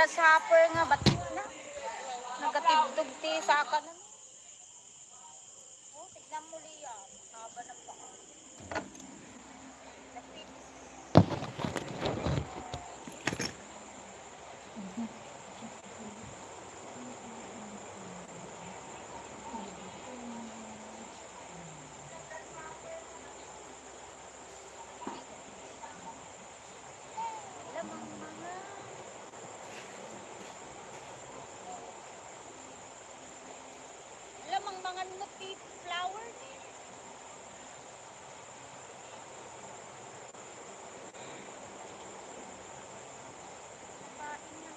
grasshopper nga batik na. Nagatibdog ti sa kanan. Oh, tignan mo liya. Haba ng paa. Lapit. Lamang mga. Lamang mga nuti flower. Pain na.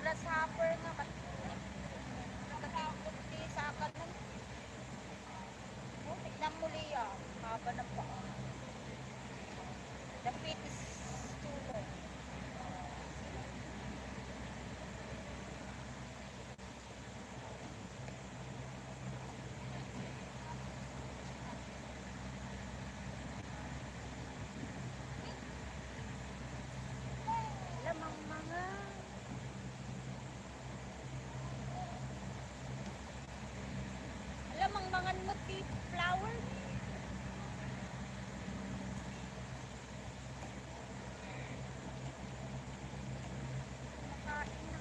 Grasshopper nga batik na. Nagatibdog ti sa kanan. Oh, tignan mo liya. Haba ng paa. Lapit is tulog. Lamang mga. Lamang mga nuti flower. Pain na.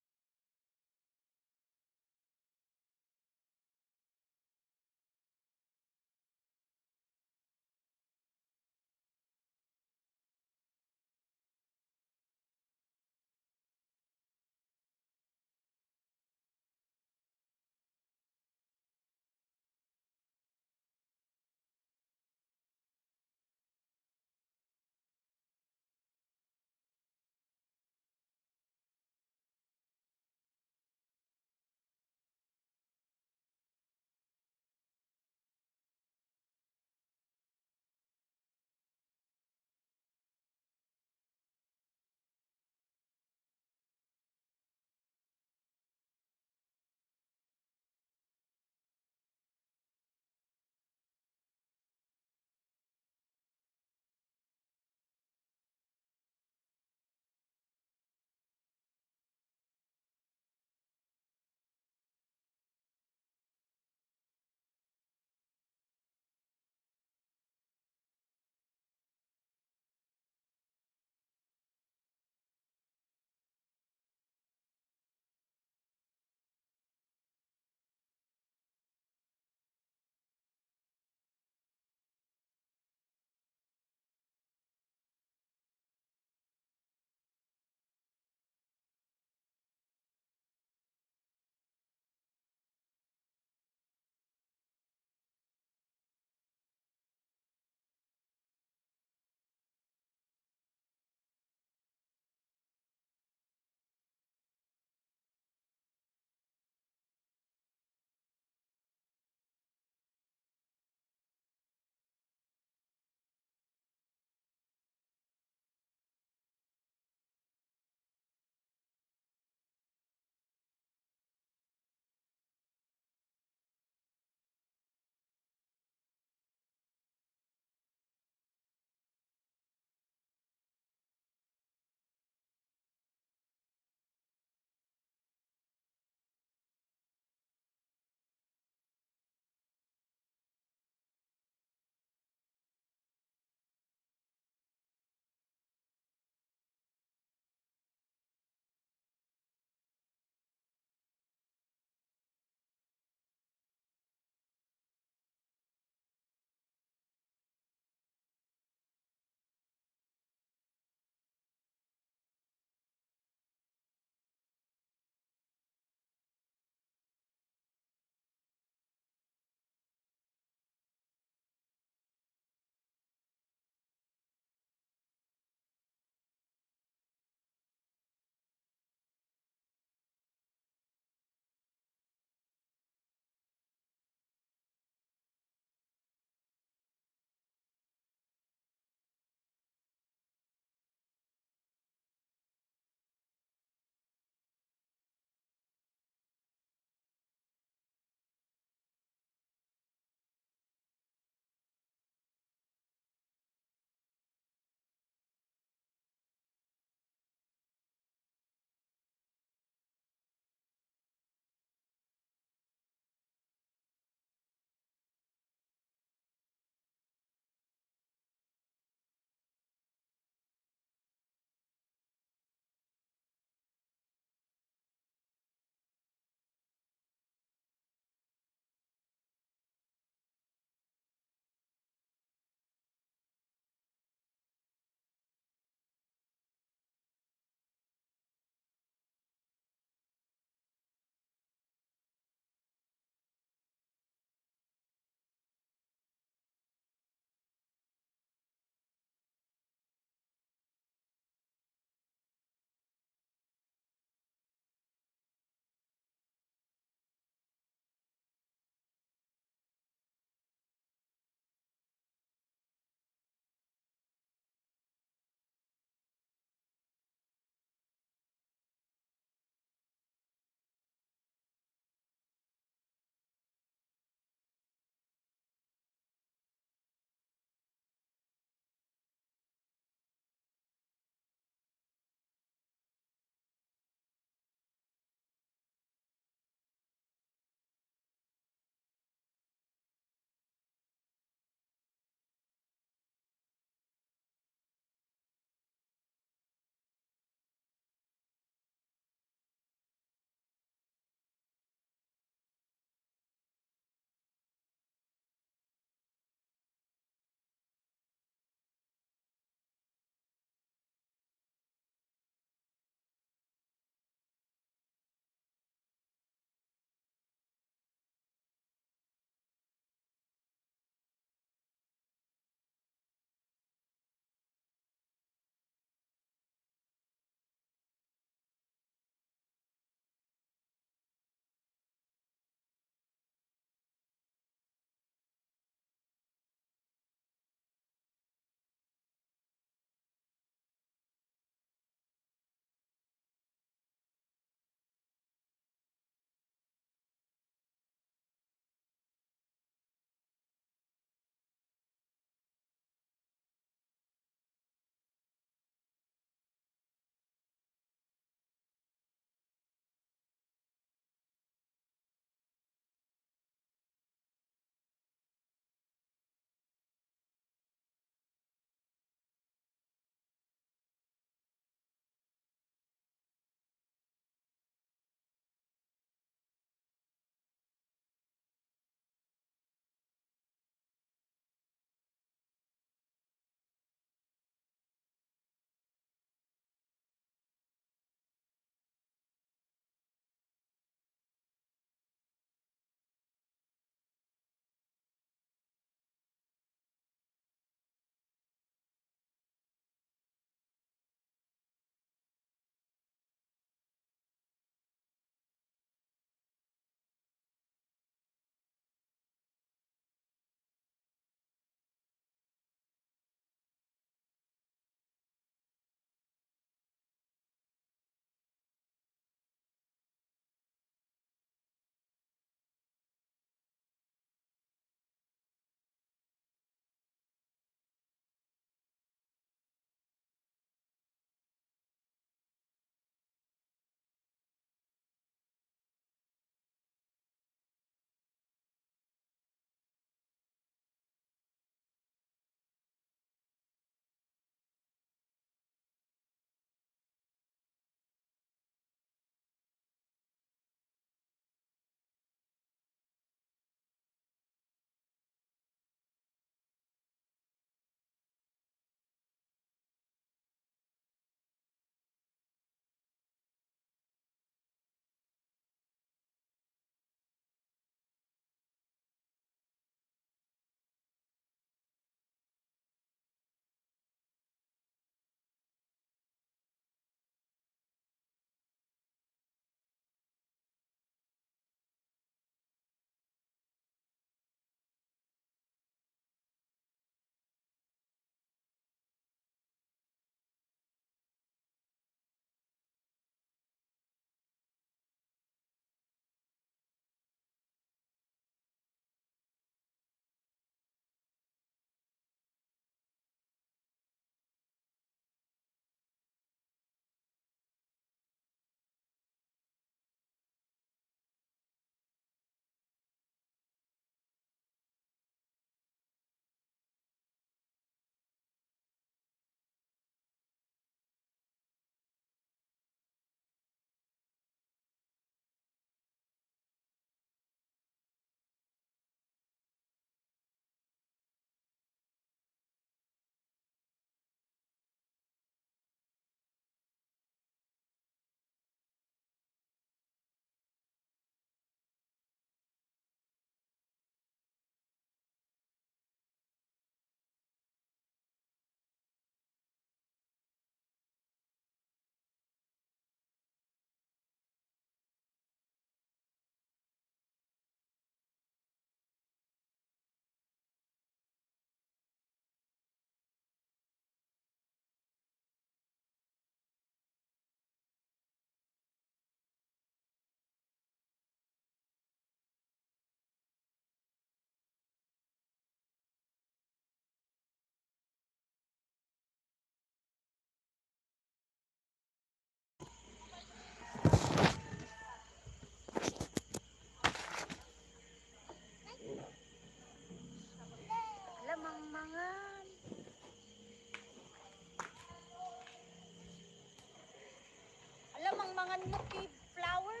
Kamuti flower.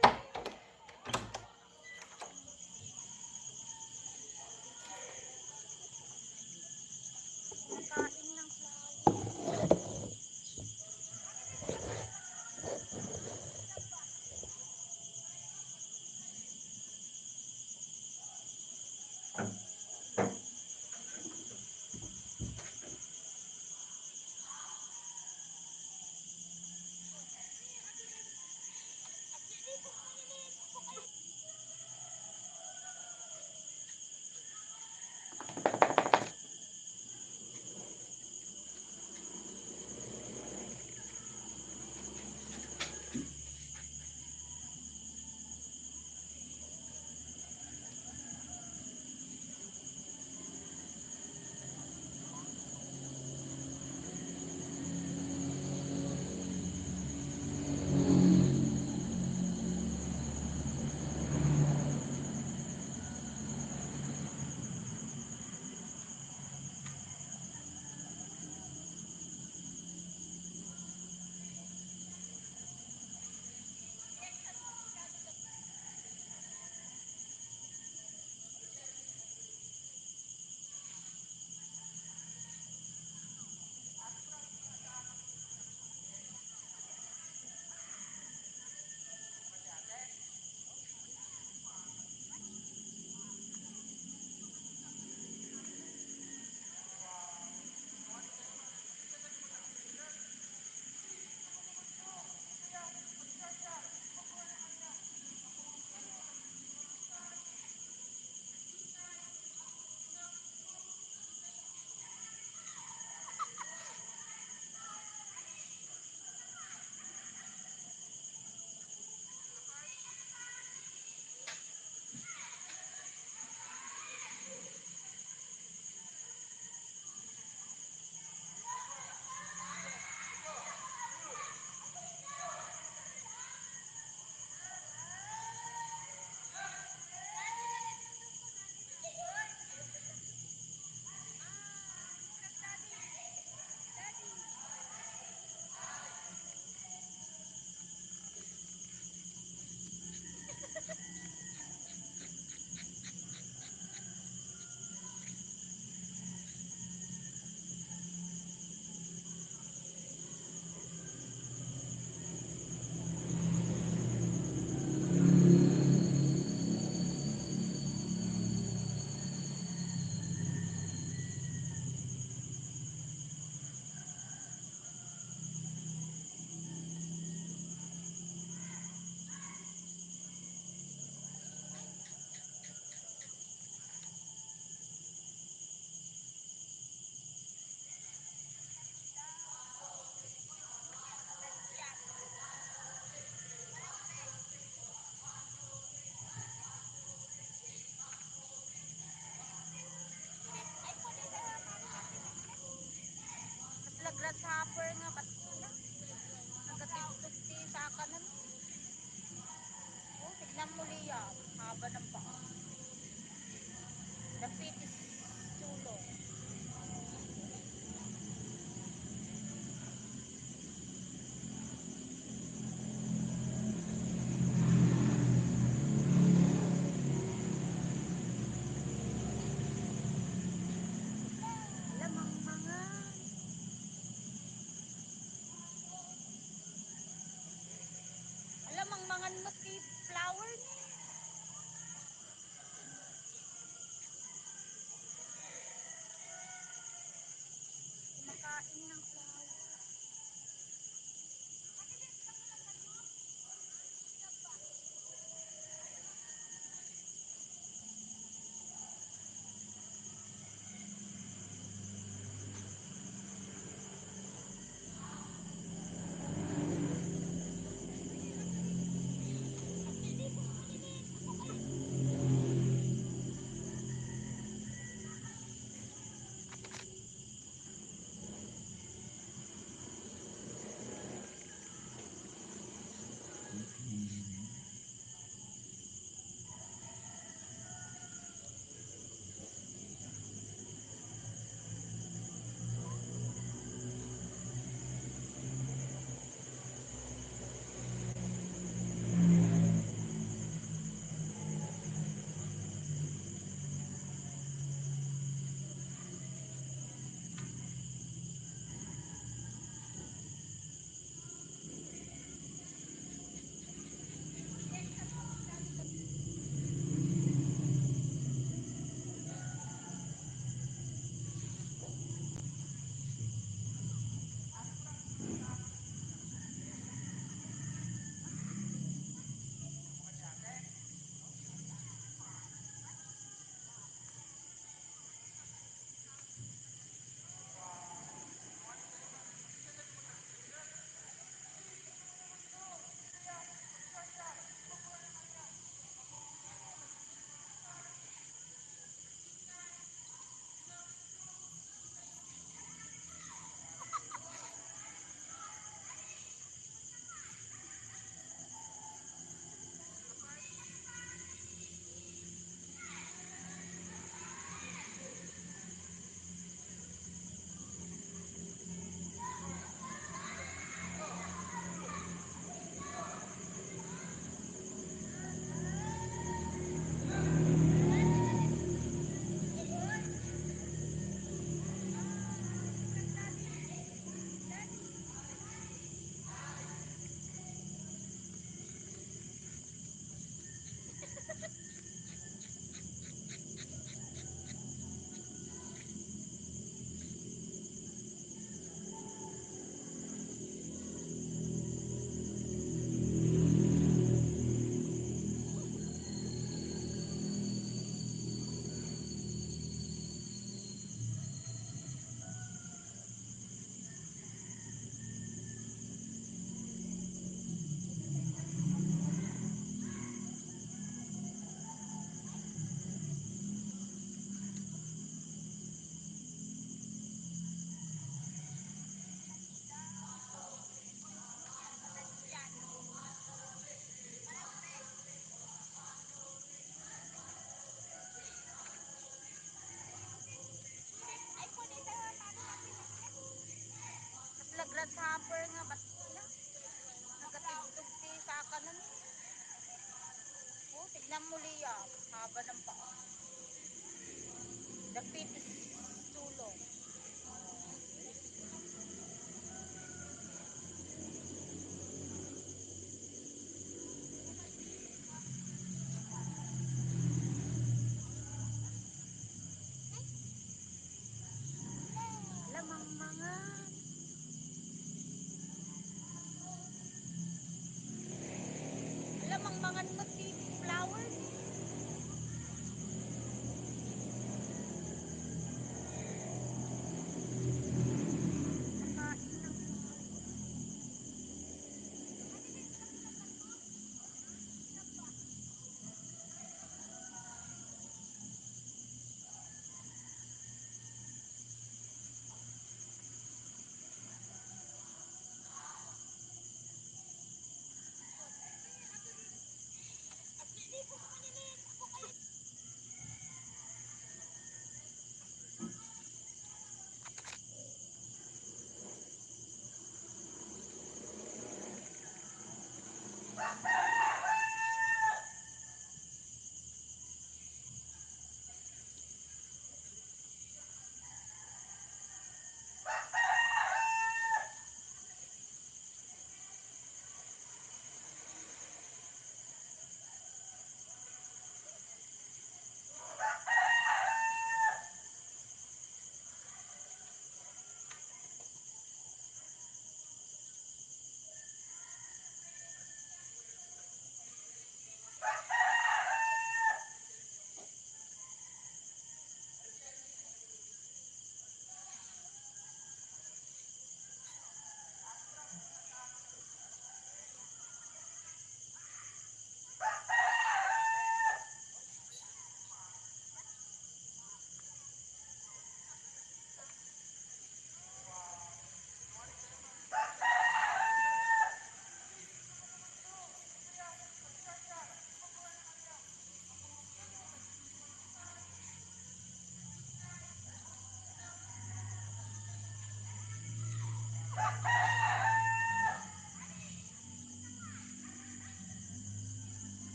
Kain ng flower. Grasshopper nga ba't na? Nagatiktok di sa kanan. Oh, tignan mo liya. Haba ng paa. Dapitis sulong. Lamang mga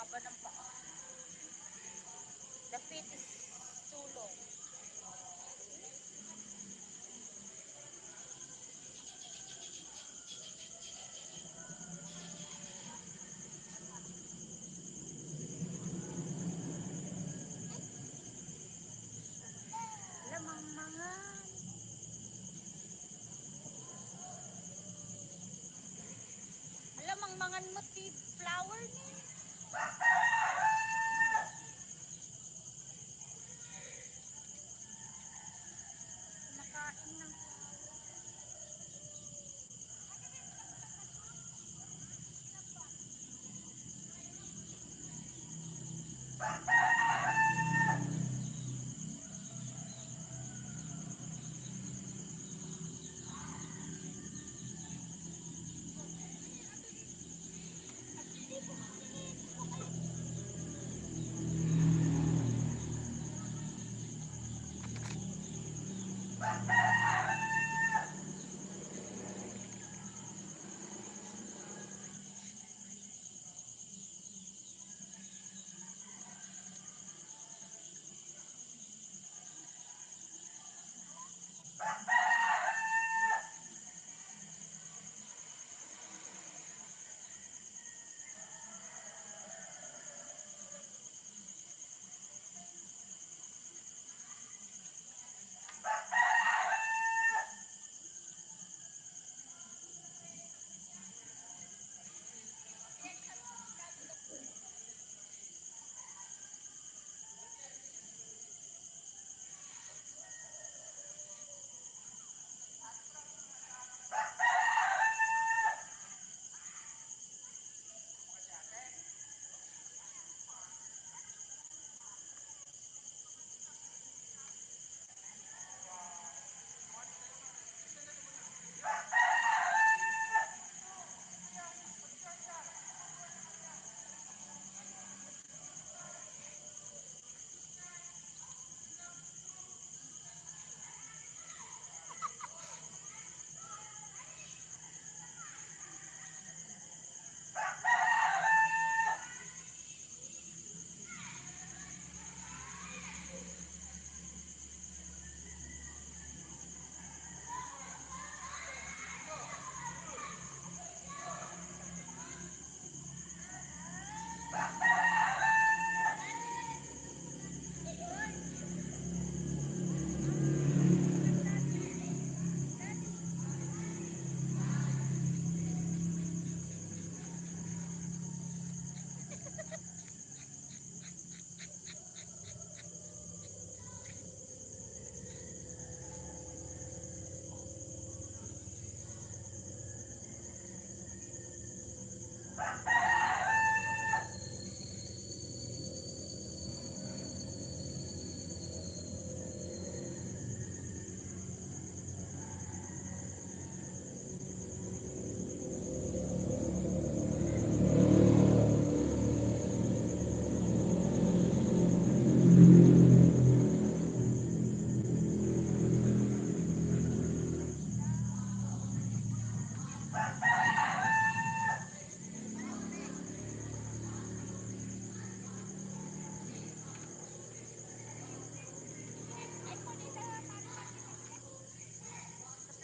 haba ng paa. The feet is too long. Lamang mga lamang mangan mo ti flower ni. Kumakain ng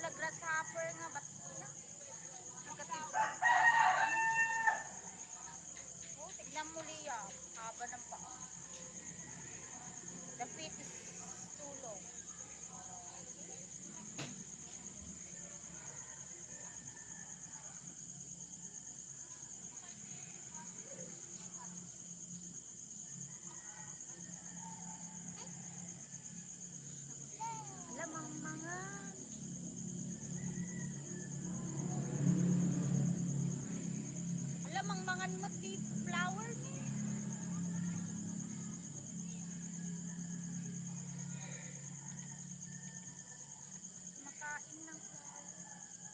la grasshopper nga ba't nagkatipid sa oh, tignan mo Lia. Haba ng paa. The feet is too long. Lamang mga lamang mangan mo ti flower ni. Kumakain ng flower.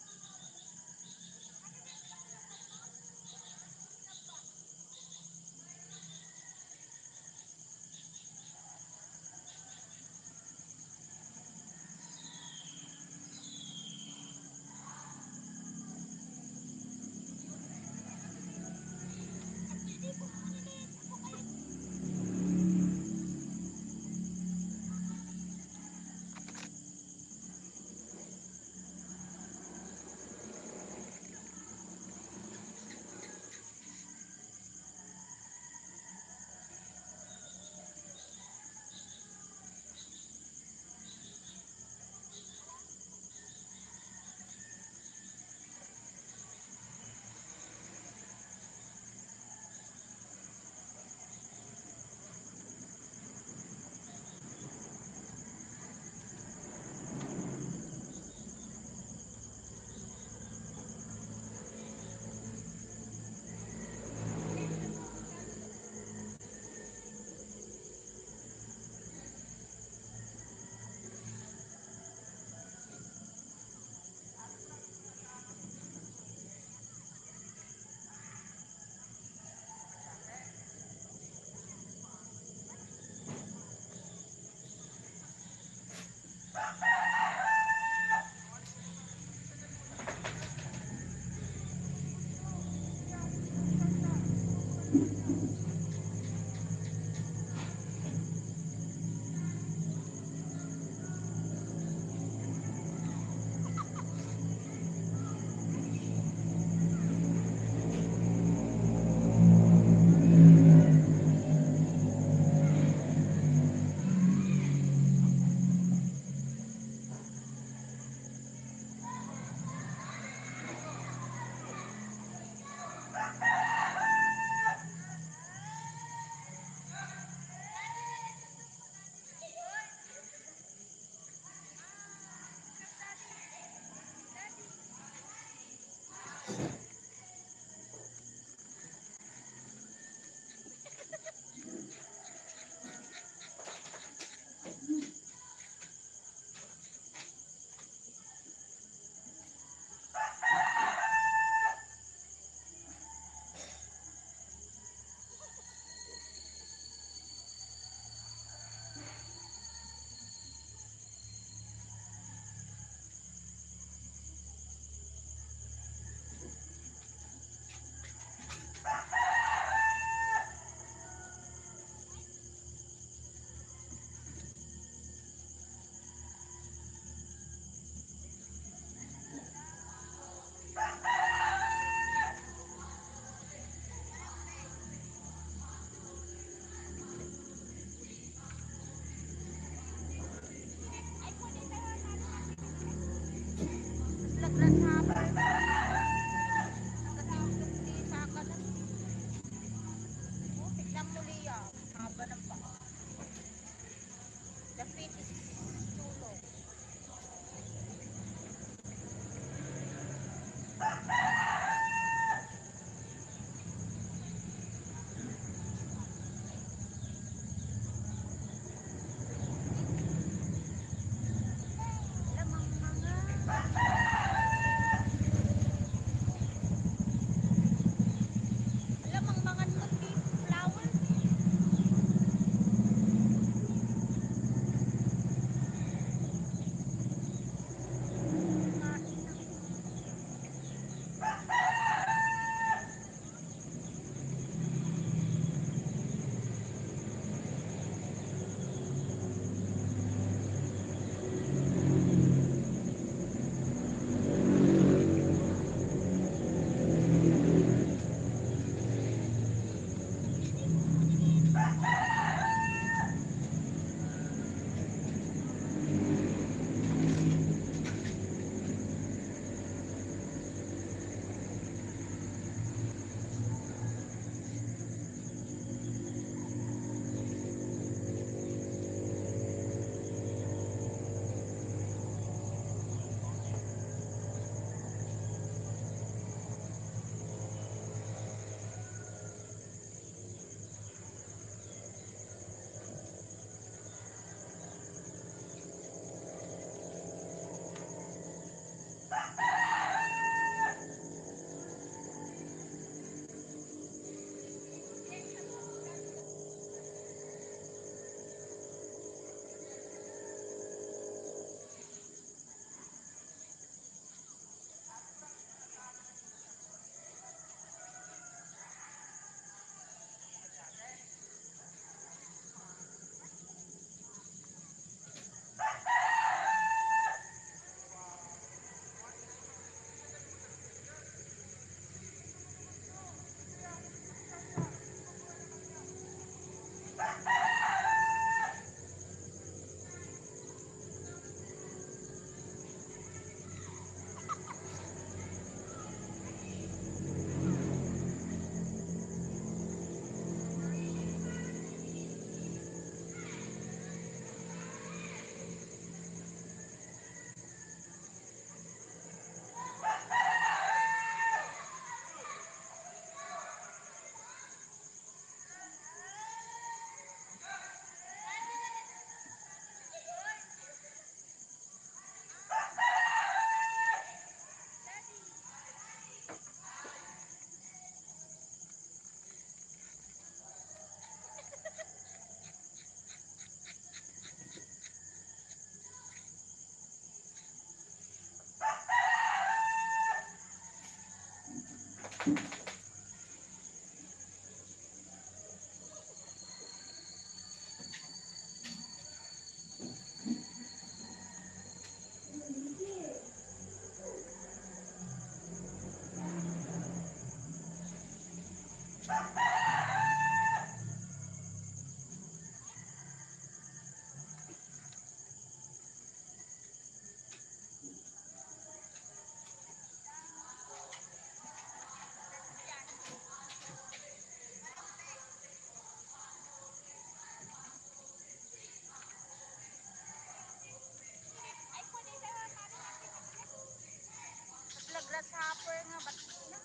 Kapla grasshopper nga, ba't na?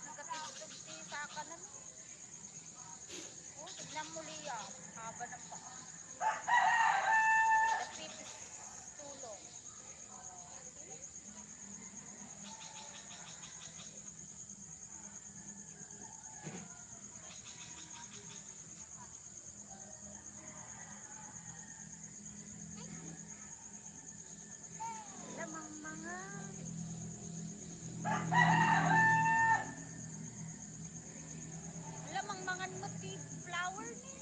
Nagkatugtog ti sa kanan. Oh, tignan mo Lia. Haba ng paa. The fifth tulong. Lamang mga lamang mga motif flower ni.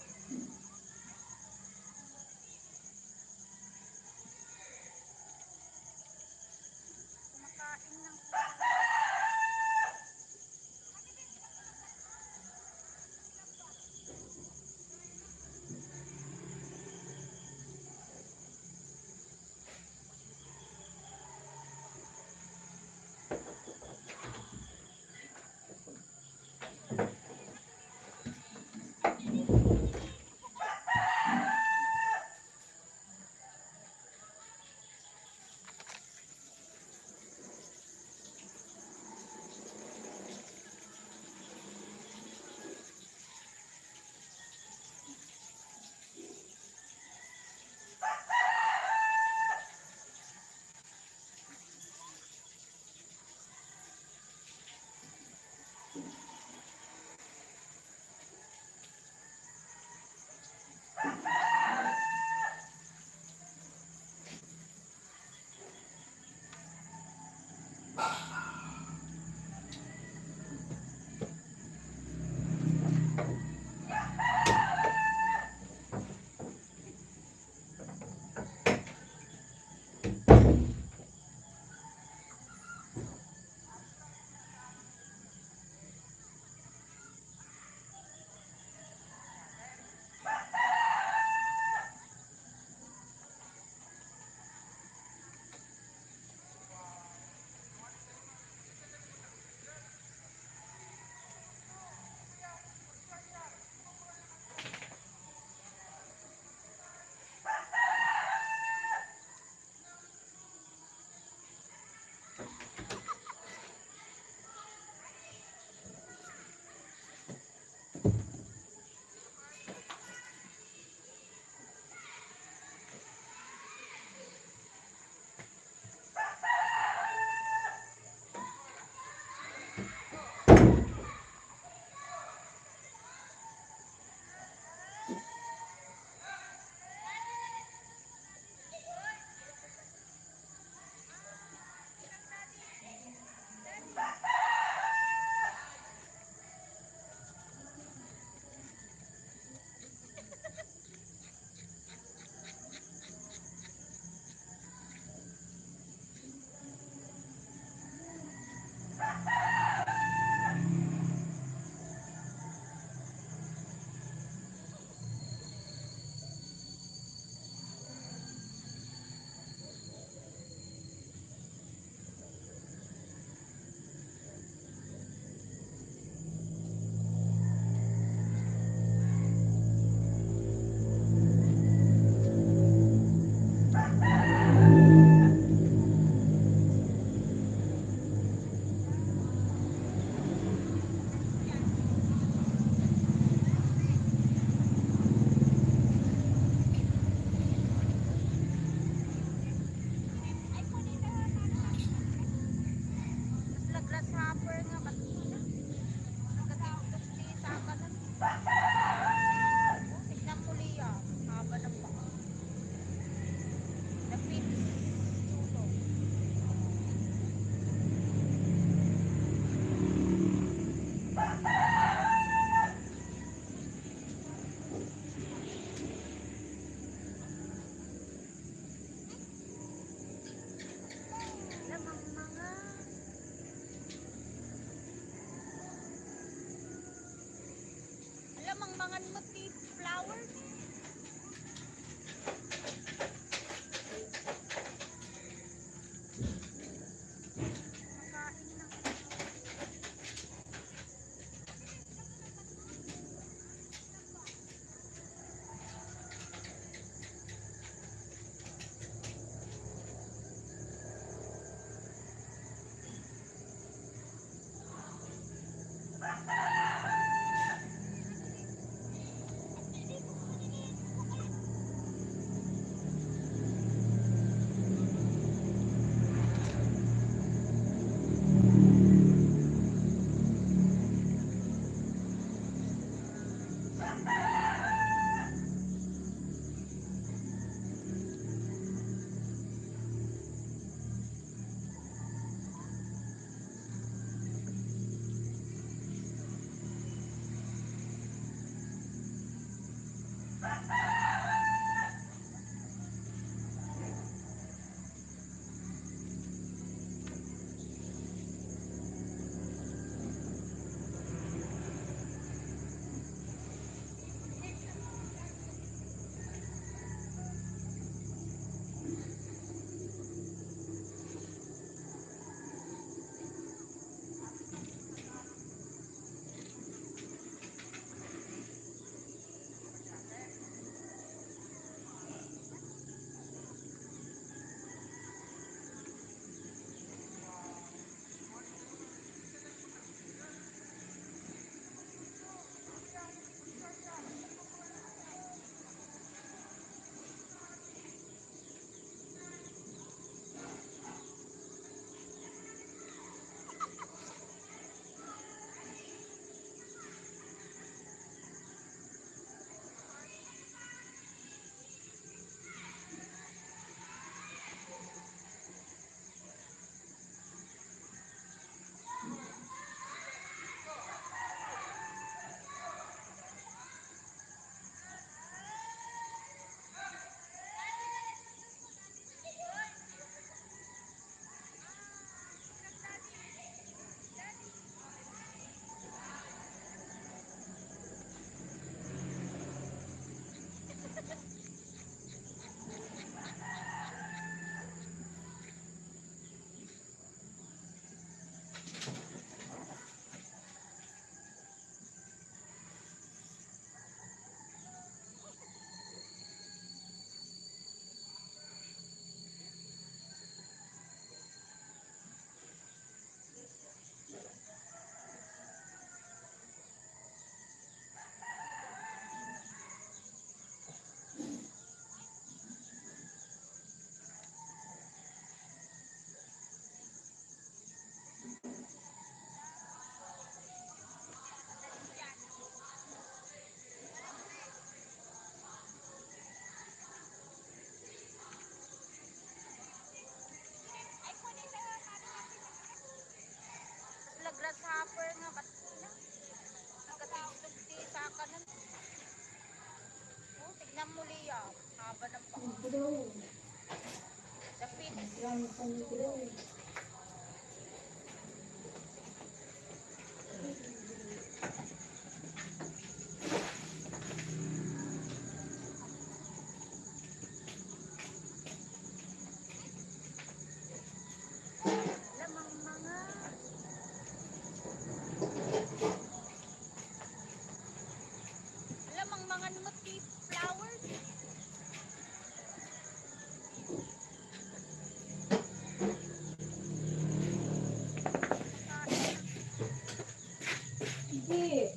Kumakain ng Lamang-mangan mo, tea flower. Makain na. Grasshopper nga ba't na? Nagkatugtog sa kanan. Oh, tignan mo Lia. Haba ng paa. Dapit. Lamang-mangan. Lamang-mangan mo, tea flower. Hindi.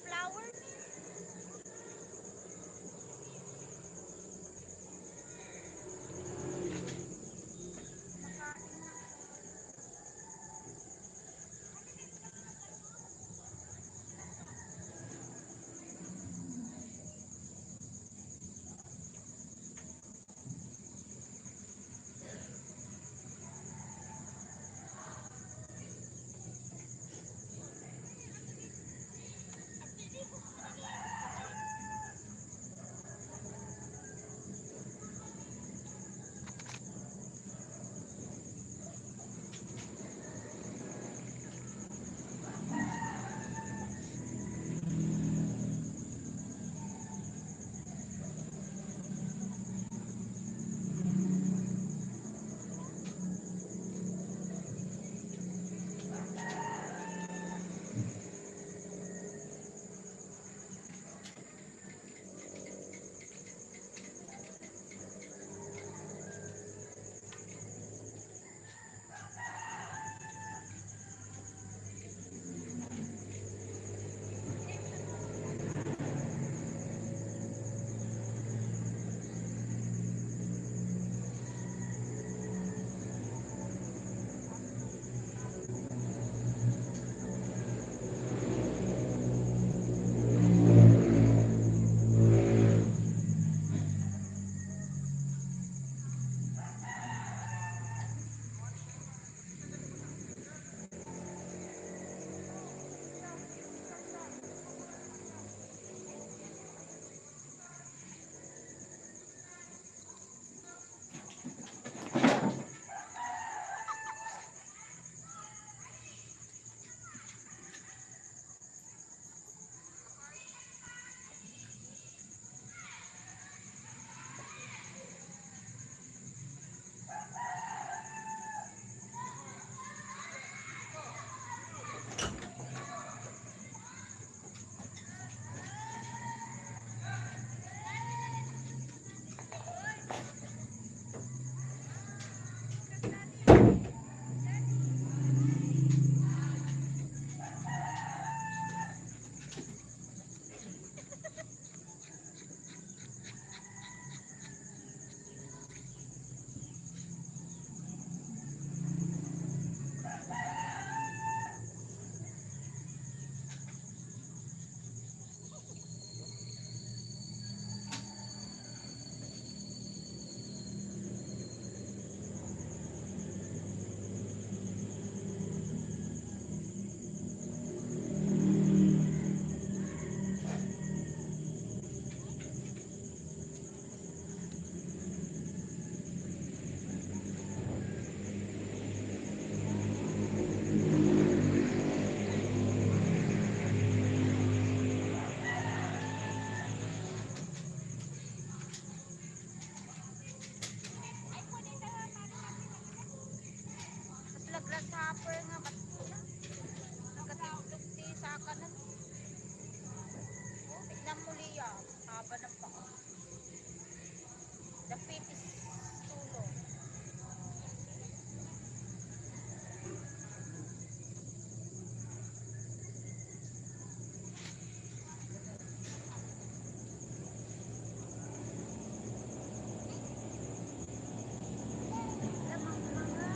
flower. Makain na. Tapos grasshopper nga ba't na? Nagatigtog ti sa kanan. Oh, tignan mo liya. Haba ng paa. Dapit is sulong. Lamang mga.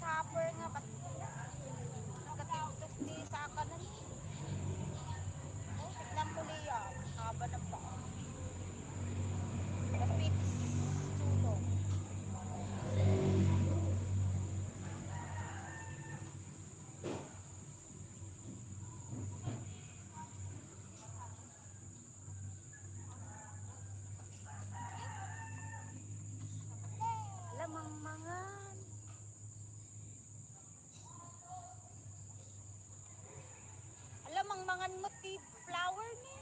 grasshopper nga, ba't nagatigtos di sa kanan? Oh, tignan mo Lea, haba ng paa. Dapit, sulong. Lamang mangan. Lamang mangan mo ti flower ni.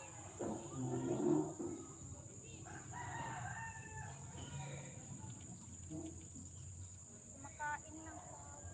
Kumakain ng flower.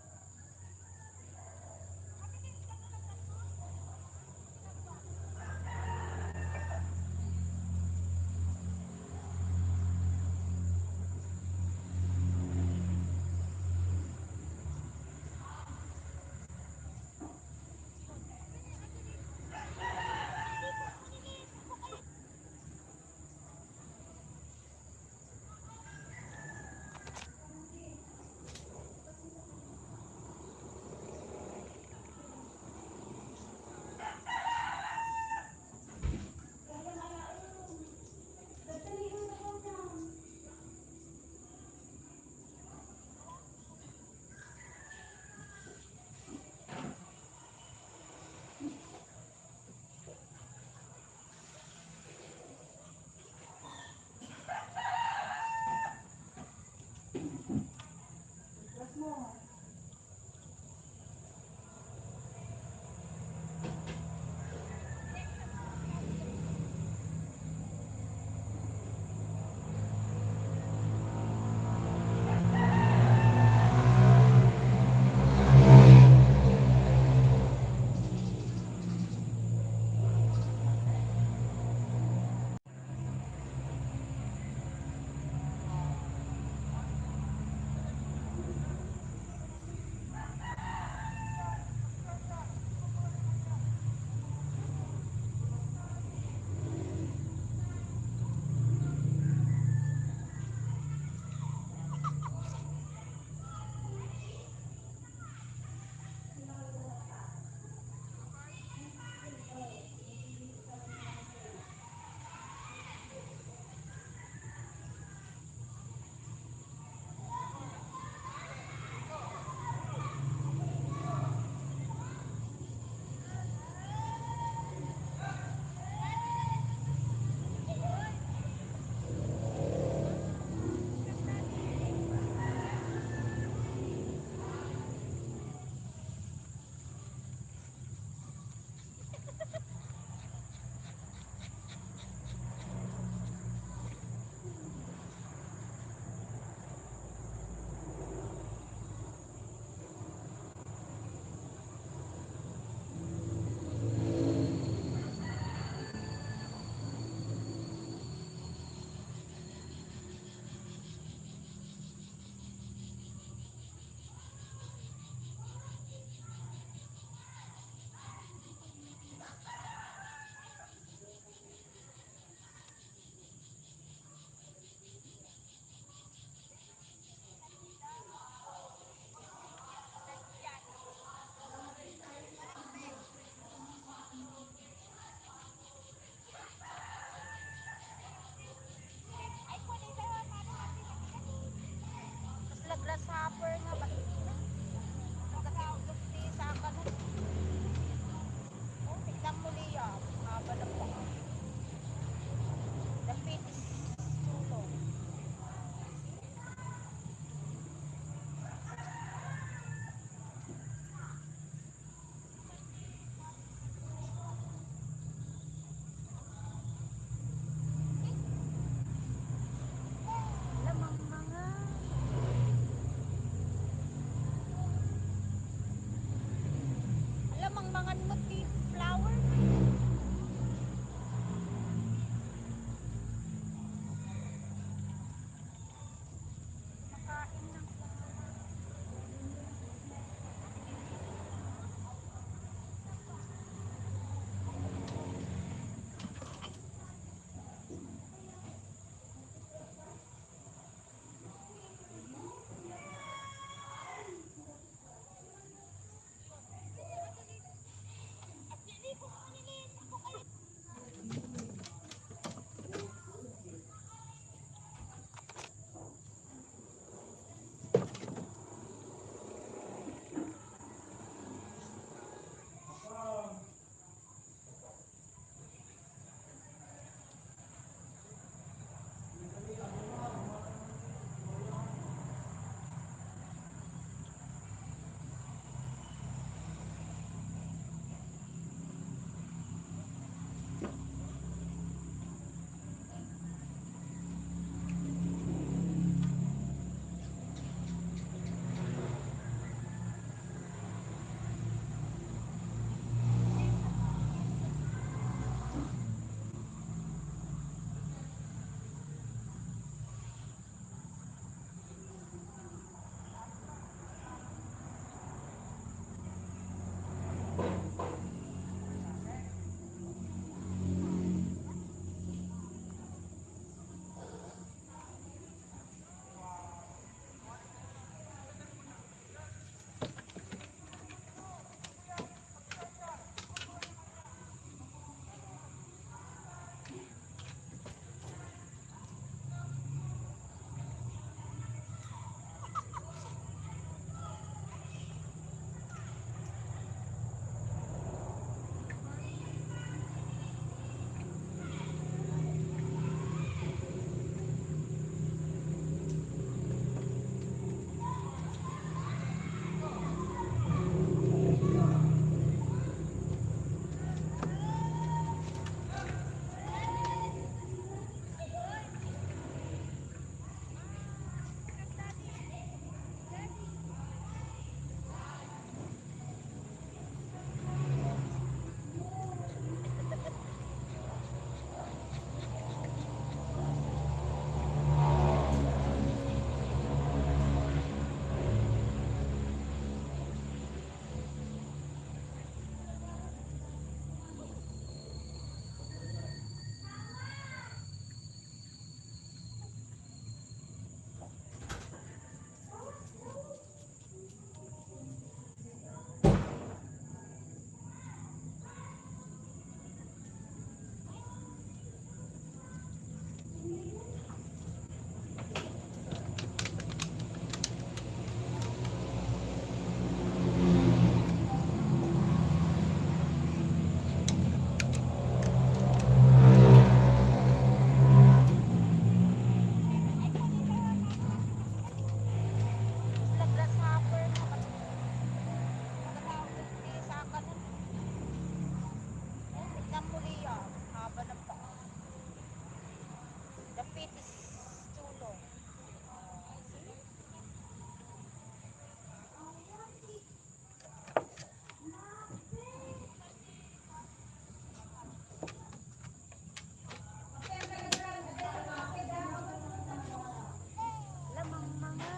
Lamang mga.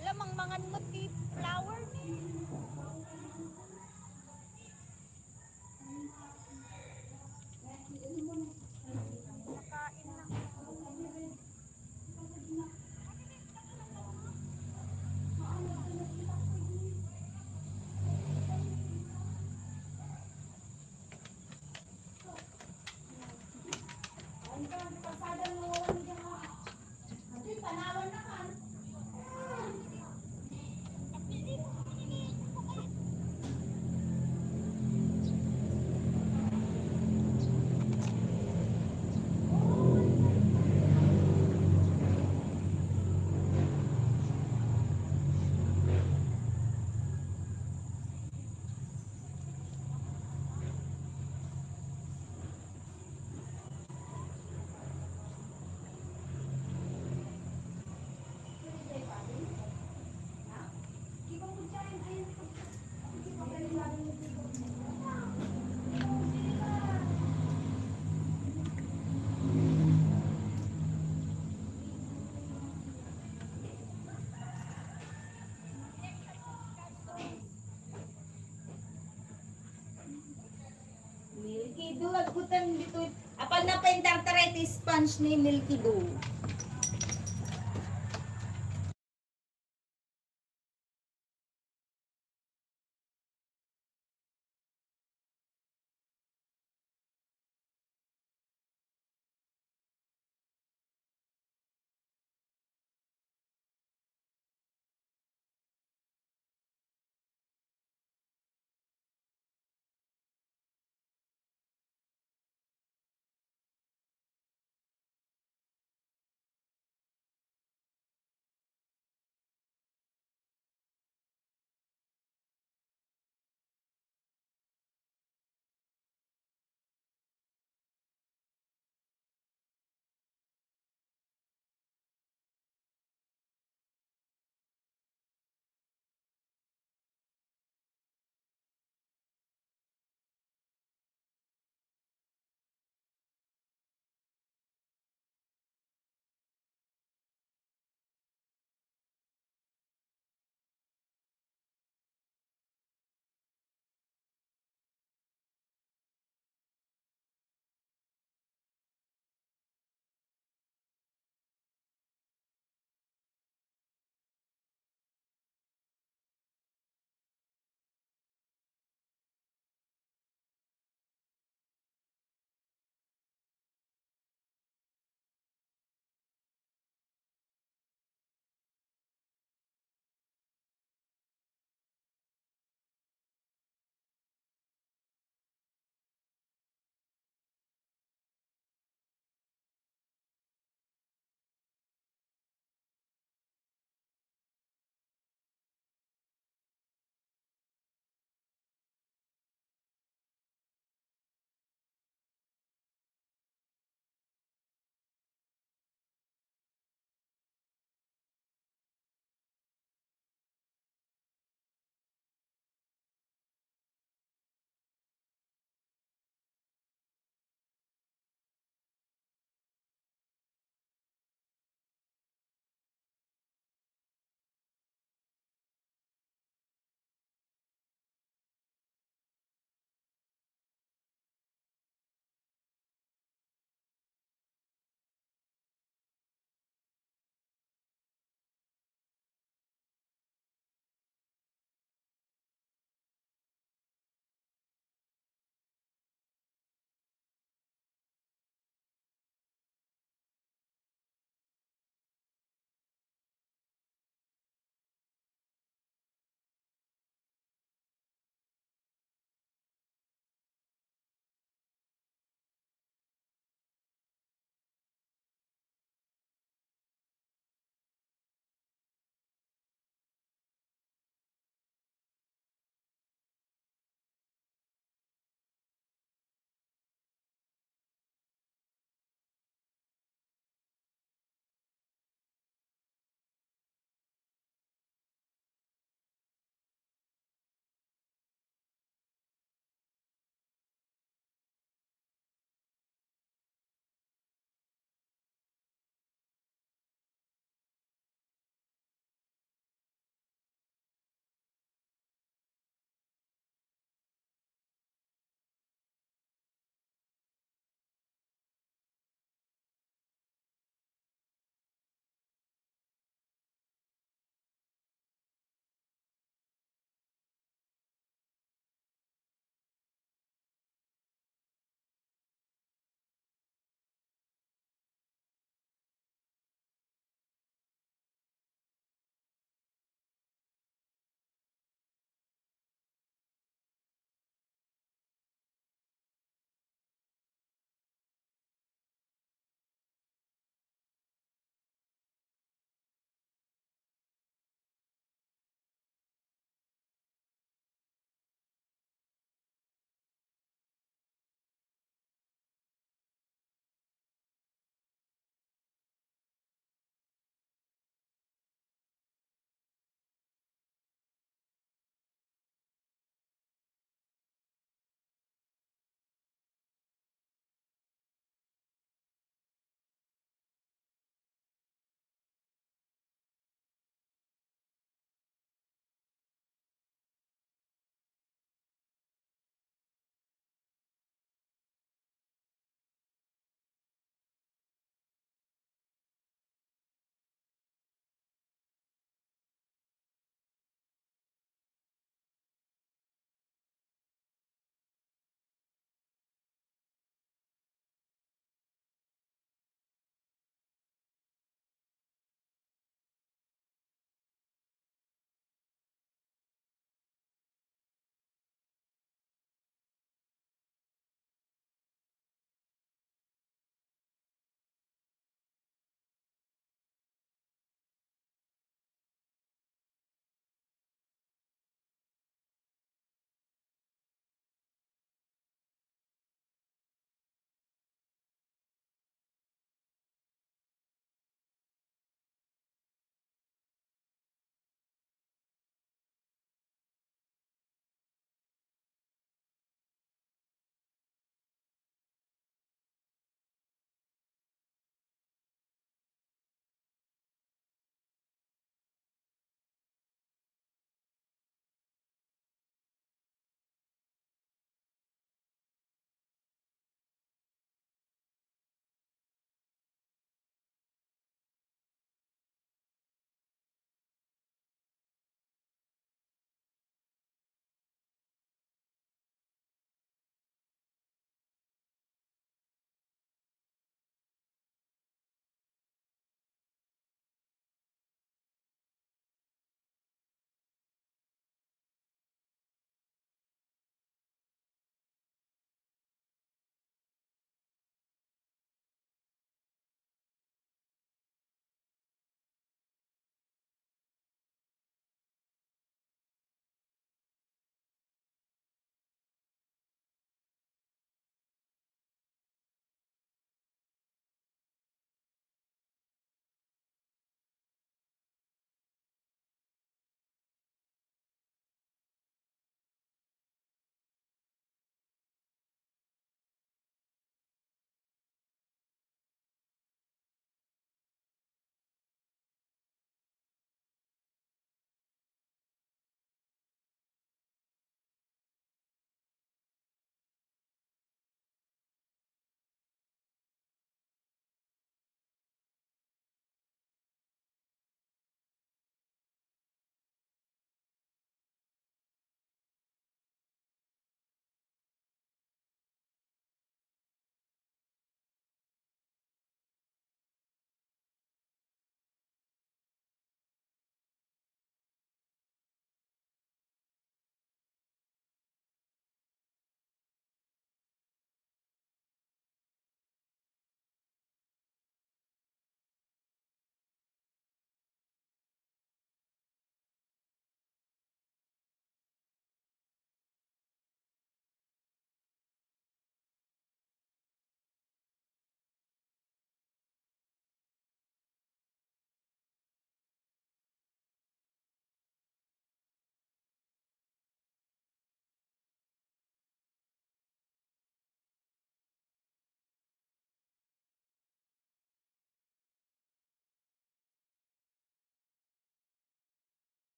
Lamang mga mo ti flower ni. Nakain lang. Milky Do, agbutan dito. Apal na pa yung arthritis sponge ni Milky Do.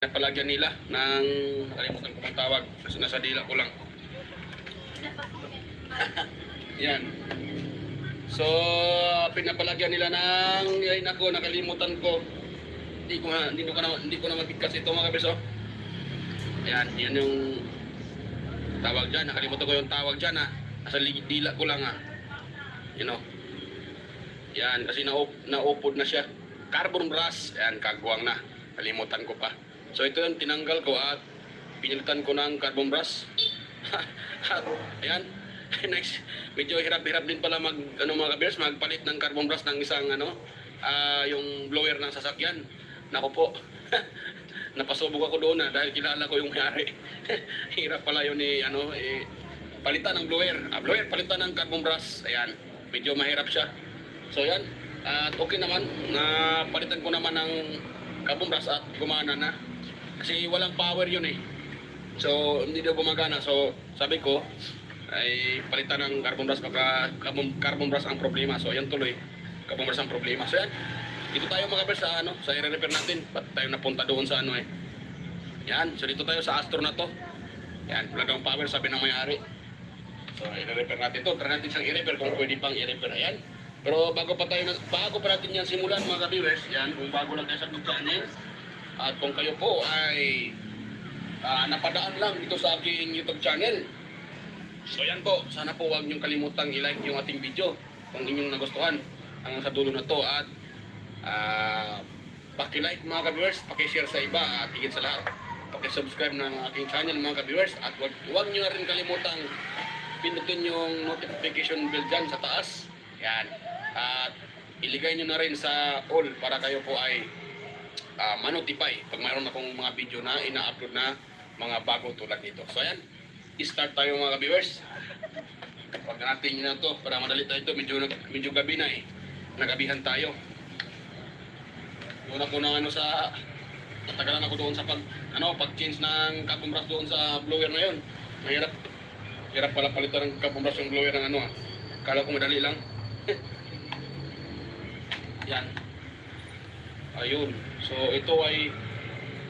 Napalagyan nila ng, nakalimutan ko ang tawag kasi nasa dila ko lang. Yan. So, pinapalagyan nila ng, ay nako, nakalimutan ko. Hindi ko na mabigkas ito mga kabeso. Ayan, yan yung tawag dyan. Nakalimutan ko yung tawag dyan ha. Nasa dila ko lang ha. You know. Yan, kasi naupod na siya. Carbon brush. Ayan, kagwang na. Kalimutan ko pa. So ito yung tinanggal ko at pinilitan ko ng carbon brush. Ayan. Next, medyo hirap-hirap din pala mga kabers, magpalit ng carbon brush ng isang yung blower ng sasakyan. Nako po. Napasubok ako doon dahil kilala ko yung may-ari. Hirap pala yun palitan ng blower. Blower, palitan ng carbon brush. Ayan. Medyo mahirap siya. So yan. At okay naman. Palitan ko naman ng carbon brush at gumana na. Kasi walang power yun eh. So hindi daw gumagana. So sabi ko ay palitan ng carbon brush baka carbon brush ang problema. So yan tuloy. Carbon brush ang problema. So yan. Dito tayo mga kabers sa i-repair natin. Ba't tayo napunta doon sa Yan. So dito tayo sa Astro na to. Yan. Wala daw power sabi ng may-ari. So i-repair natin to. Try natin siyang i-repair kung pwede pang i-repair. Ayan. Pero bago pa natin yan simulan mga ka-viewers. Yan. Kung bago lang tayo sa channel. At kung kayo po ay napadaan lang dito sa aking YouTube channel. So yan po, sana po huwag niyong kalimutang i-like yung ating video kung inyong nagustuhan hanggang sa dulo na to. At paki-like mga ka-viewers, paki-share sa iba at higit sa lahat, paki-subscribe ng aking channel mga ka-viewers. At huwag niyo na rin kalimutang pindutin yung notification bell dyan sa taas. Yan. At iligay niyo na rin sa all para kayo po ay manotify pag mayroon akong mga video na ina-upload na mga bago tulad nito. So ayan, start tayo mga ka-viewers. Pag natin yun na to para madali tayo ito, medyo gabi na eh. Nagabihan tayo. Doon ako na sa natagalan ako doon sa pag-change ng carbon brush doon sa blower na yun. Hirap pala palitan ng carbon brush yung blower ng Kala ko madali lang. Yan. Ayun. So ito ay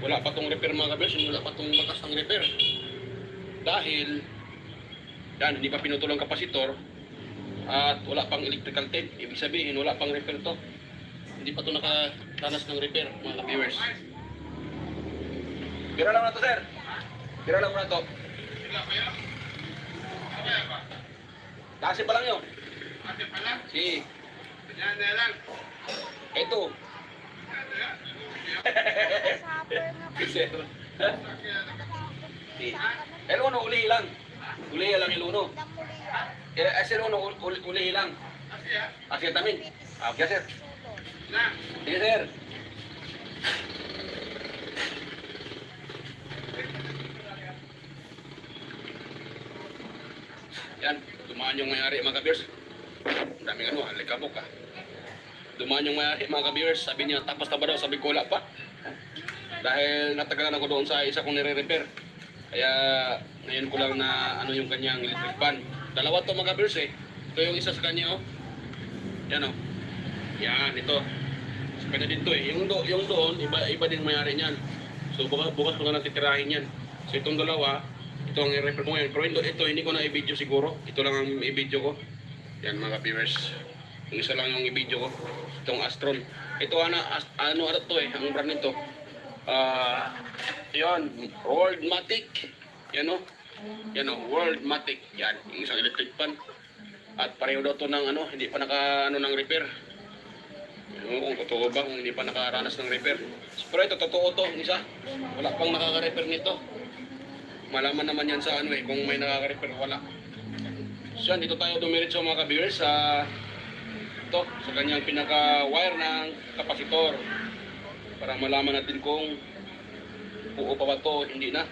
wala pa tong repair mga kabers, wala pa tong bakas ng repair. Dahil yan, hindi pa pinutol ang kapasitor at wala pang electrical tape. Ibig sabihin wala pang repair to. Hindi pa to nakaranas ng repair mga viewers. Bira lang na to sir. Bira lang na to. Kasi pa lang yun. Kasi pa lang? Si. Yan na lang. Ito. Sir. Si. Eluno, uli lang. Uli lang iluno. Sir, uli lang. Asya tamin. Okay sir. Sige sir. Yan, dumaan yung may-ari mga ka-viewers. Ang daming alikabok ah. Dumaan yung may-ari mga ka-viewers. Sabi niya, tapos na ba daw? Sabi ko, wala pa. Dahil natagalan ako doon sa isa kong nire-repair. Kaya ngayon ko lang na yung kanyang electric fan. Dalawa to mga ka-viewers eh. Ito yung isa sa kanya Yan Yan, ito. Sa kanya din to eh. Yung doon, iba din may-ari niyan. So bukas ko na natitirahin yan. So itong dalawa, ito ang i-repair ko ngayon. Pero ito, hindi ko na i-video siguro. Ito lang ang i-video ko. Yan mga viewers. Yung isa lang yung i-video ko. Itong Astron. Ito ano to eh. Ang brand nito. Yan. Worldmatic. Yan Worldmatic. Yan. Yung isang electric fan. At pareho daw to ng hindi pa ng repair. Kung totoo ba kung hindi pa nakaranas ng repair. Pero ito, totoo to. Isa. Wala pang nakaka-repair nito. Malaman naman yan sa kung may nakaka-repair wala. So yan, dito tayo dumiretso mga ka-viewers sa kanyang pinaka-wire ng kapasitor. Para malaman natin kung buo pa ba to, hindi na.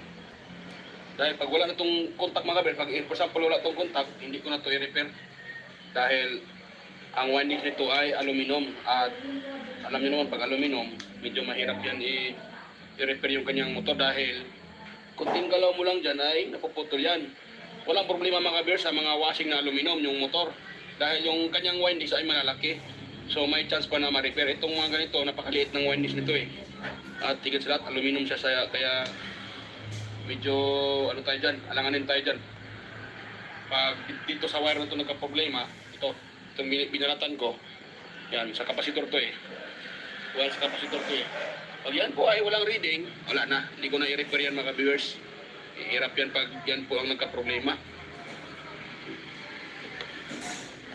Dahil pag wala na itong contact mga ka-viewers, pag for example wala itong contact, hindi ko na ito i-repair. Dahil ang winding nito ay aluminum. At alam niyo naman, pag aluminum, medyo mahirap yan i-repair yung kanyang motor dahil kunting galaw mo lang dyan ay napuputol yan. Walang problema mga ka-viewers sa mga washing na aluminum yung motor. Dahil yung kanyang windings ay malalaki. So may chance pa na ma-repair. Itong mga ganito, napakaliit ng windings nito eh. At higit sa lahat, aluminum siya kaya medyo ano tayo dyan, alanganin tayo dyan. Pag dito sa wire na ito nagka-problema, itong binalatan ko, yan, sa kapasitor to eh. Wire sa kapasitor to eh. Pag yan po ay walang reading, wala na. Hindi ko na i-repair yan mga viewers. Ihirap yan pag yan po ang nagka-problema.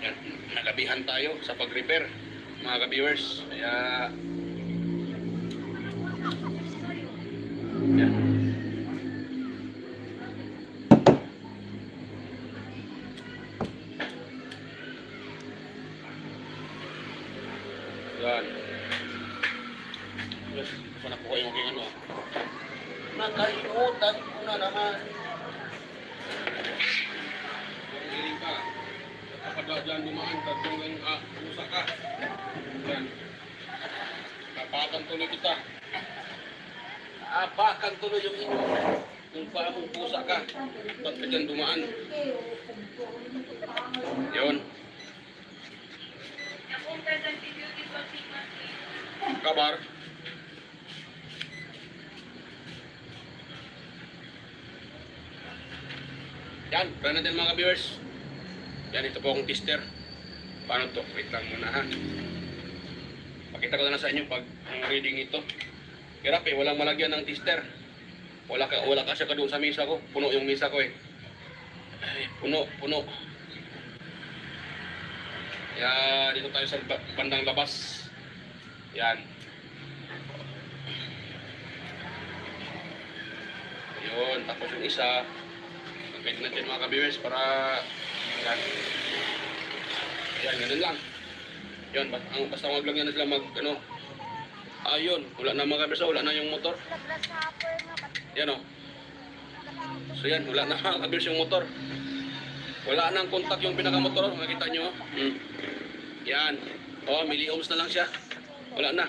Yan, nagabihan tayo sa pag-repair mga viewers. Kaya yan. Yan. Yes, ito na po kayo maging ano. Nakalimutan ko na naman. Hiling ka. Kapag dyan dumaan, tatlong pusa ka. Yan. Kapakan tuloy kita. Apakan tuloy yung ino. Kung paamong pusa ka. Pag ka dyan dumaan. Yun. Kabar. Yan, try natin mga viewers. Yan, ito po akong tester. Paano to? Wait lang muna ha. Pakita ko na lang sa inyo pag ang reading ito. Hirap eh, walang malagyan ng tester. Wala kasi ka doon sa misa ko. Puno yung misa ko eh. Ay, puno. Yan, dito tayo sa bandang labas. Yan. Ayun, tapos yung isa. Pwede natin mga ka-viewers para yan. Ayan, ganun lang. Yan, basta wag lang yan sila mag ayun, wala na mga ka-viewers, wala na yung motor. Nag-grasshopper nga, ba't Yan o. So yan, wala na mga ka-viewers yung motor. Wala nang kontak yung pinaka-motor, makikita nyo. Yan. O, milliohms na lang siya. Wala na.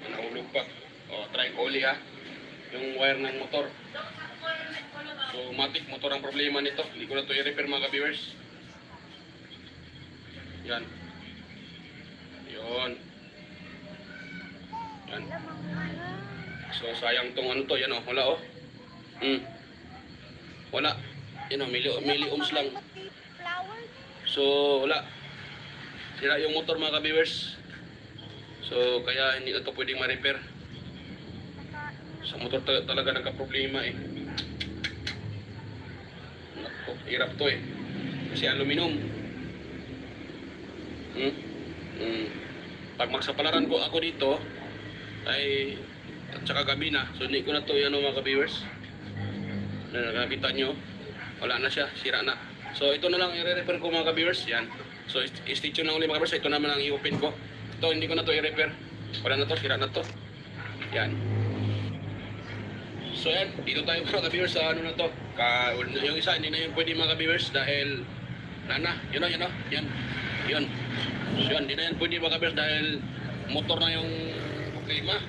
Nahulog pa. O, try ko uli ha. Yung wire ng motor. So, matik motor ang problema nito. Hindi ko na ito i-repair mga ka-viewers. Yan. Yun. Yan. lamang ano? So, sayang tong ano to. Yan o. Wala o. Wala. Yan o. Milliohms lang. Flower? So, wala. Sira yung motor mga ka-viewers. So, kaya hindi na ito pwedeng ma-repair. Sa motor talaga nagka-problema eh. Naku, hirap to eh. Kasi aluminum. Pag magsapalaran ko ako dito, ay at saka gabi na. So, hindi ko na to yan mga ka-viewers. Na nakakita nyo, wala na siya, sira na. So, ito na lang i-repair ko mga ka-viewers. Yan. So, i-stitch yun na ulit mga ka-viewers. Ito naman ang i-open ko. Ito, hindi ko na to i-repair. Wala na to, sira na to. Yan. So yan, dito tayo mga ka-viewers sa ano na to. Yung isa, hindi na yun pwede mga ka-viewers dahil yun. Yun. So yan, hindi na yan pwede mga ka-viewers dahil motor na yung problema.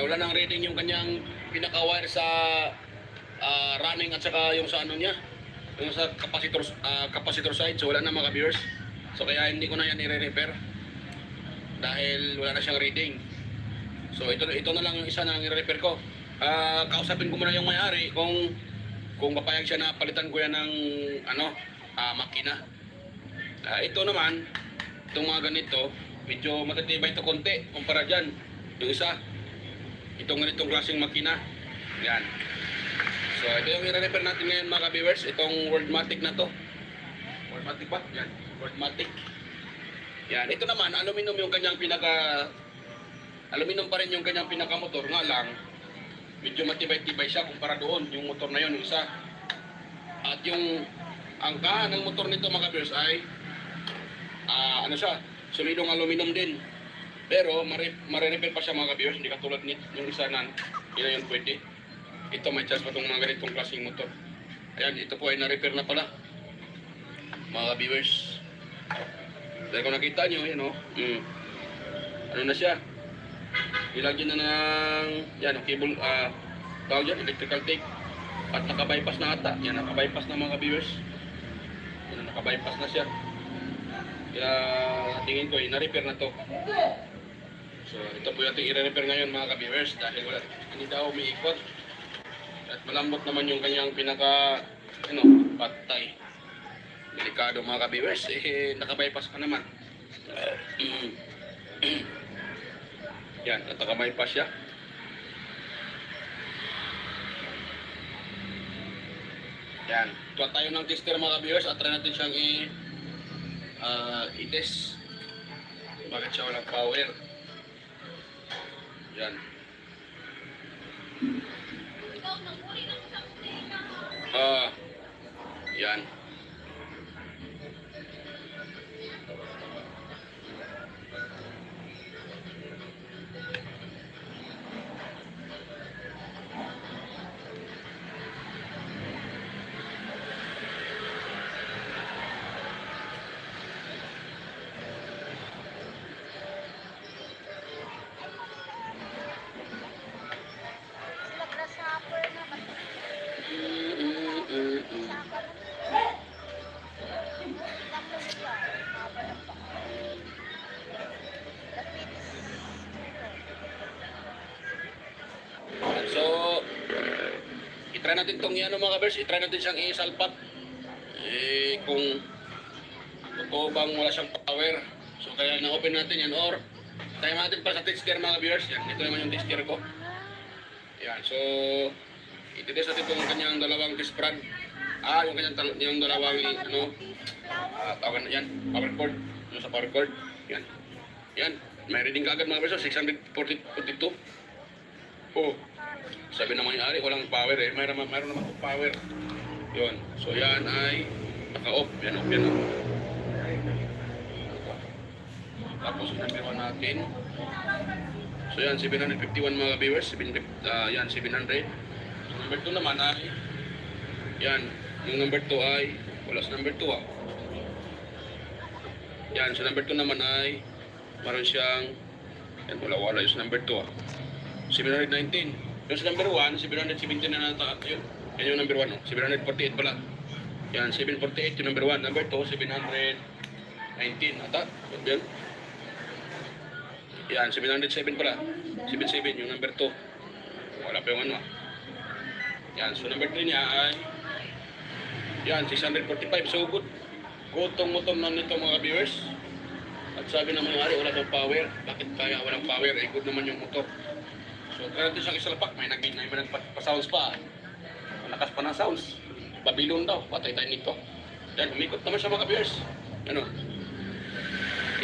Wala nang reading yung kanyang pinaka-wire sa running at saka yung sa ano niya. Yung sa capacitor side. So wala na mga ka-viewers. So kaya hindi ko na yan i-repair dahil wala na siyang reading. So ito na lang yung isa na i-repair ko. Kausapin ko muna yung may-ari kung papayag siya na palitan ko yan ng makina. Ito naman, itong mga ganito, medyo matatibay ito konti kumpara dyan. Yung isa, itong ganitong klaseng makina. Yan. So ito yung i-repair natin ngayon mga ka-viewers, itong Worldmatic na to. Worldmatic ba? Yan, Worldmatic. Yan, ito naman, aluminum yung kanyang aluminum pa rin yung kanyang pinaka-motor, nga lang medyo matibay-tibay siya kumpara doon, yung motor na yun, yung isa. At yung angkahan ng motor nito mga ka-viewers ay solidong aluminum din. Pero mare-repair pa siya mga ka-viewers, hindi katulad nito yung isa na hindi na yun pwede. Ito may chance pa itong mga ganitong klaseng motor. Ayan, ito po ay na-repair na pala mga ka-viewers. Dahil kung nakita nyo, yan o. Ano na siya? Ilagyan na ng cable, tawag dyan, electrical tape. At naka-bypass na ata. Yan, naka-bypass na mga viewers. Yan, naka-bypass na siya. Kaya tingin ko, na-repair na to. So ito po yung ating i-repair ngayon mga ka-viewers dahil wala, hindi daw umiikot. At malambot naman yung kanyang pinaka, patay. Delikado mga ka-viewers, naka-bypass pa naman. Yan, at naka-bypass siya. Yan, tuwa tayo ng tester mga ka-viewers at try natin siyang i-test. Bakit siya walang power? Yan. Yan. Sila grasshopper nga ba't saka na. Tatlo sila. Haba ng paa. Lapitis. So, i-try natin itong mga kabers, i-try natin siyang isalpak. Kung totoo bang wala siyang power. So, kaya na-open natin yan or tayo natin pa sa tester mga viewers. Yan, ito naman yung tester ko. Yan, so ititest natin itong kanyang dalawang disc brand. Yung kanyang yung dalawang tawag na yan, power cord. Sa power cord. Yan. Yan, may reading ka agad mga viewers, 642. Oh, sabi naman yung ari, walang power mayroon naman po power. Yun, so yan ay naka-off. Yan, off yan. Tapos number 1 natin. So yan, 751 mga viewers. Yan, 700. So number 2 naman ay, yan, yung number 2 ay, wala sa number 2 Yan, sa number 2 naman ay, meron siyang, yan, wala yung sa number 2 719. Yung sa number 1, 717 na nata. Yun, yan yung number 1 748 pala. Yan, 748 yung number 1. Number 2, 719. Ata, yun. Yan, 707 pala. 77 yung number 2. Wala pa yung Yan, so number 3 niya ay, yan, 645. So good. Gutong-gutong na nito mga viewers. At sabi naman yung ari, wala daw power. Bakit kaya walang power? Good naman yung motor. So try natin siyang isalpak. May nagpa-sounds pa. Malakas pa ng sounds. Babylon daw. Patay tayo nito. Yan, umikot naman siya mga viewers. Ano?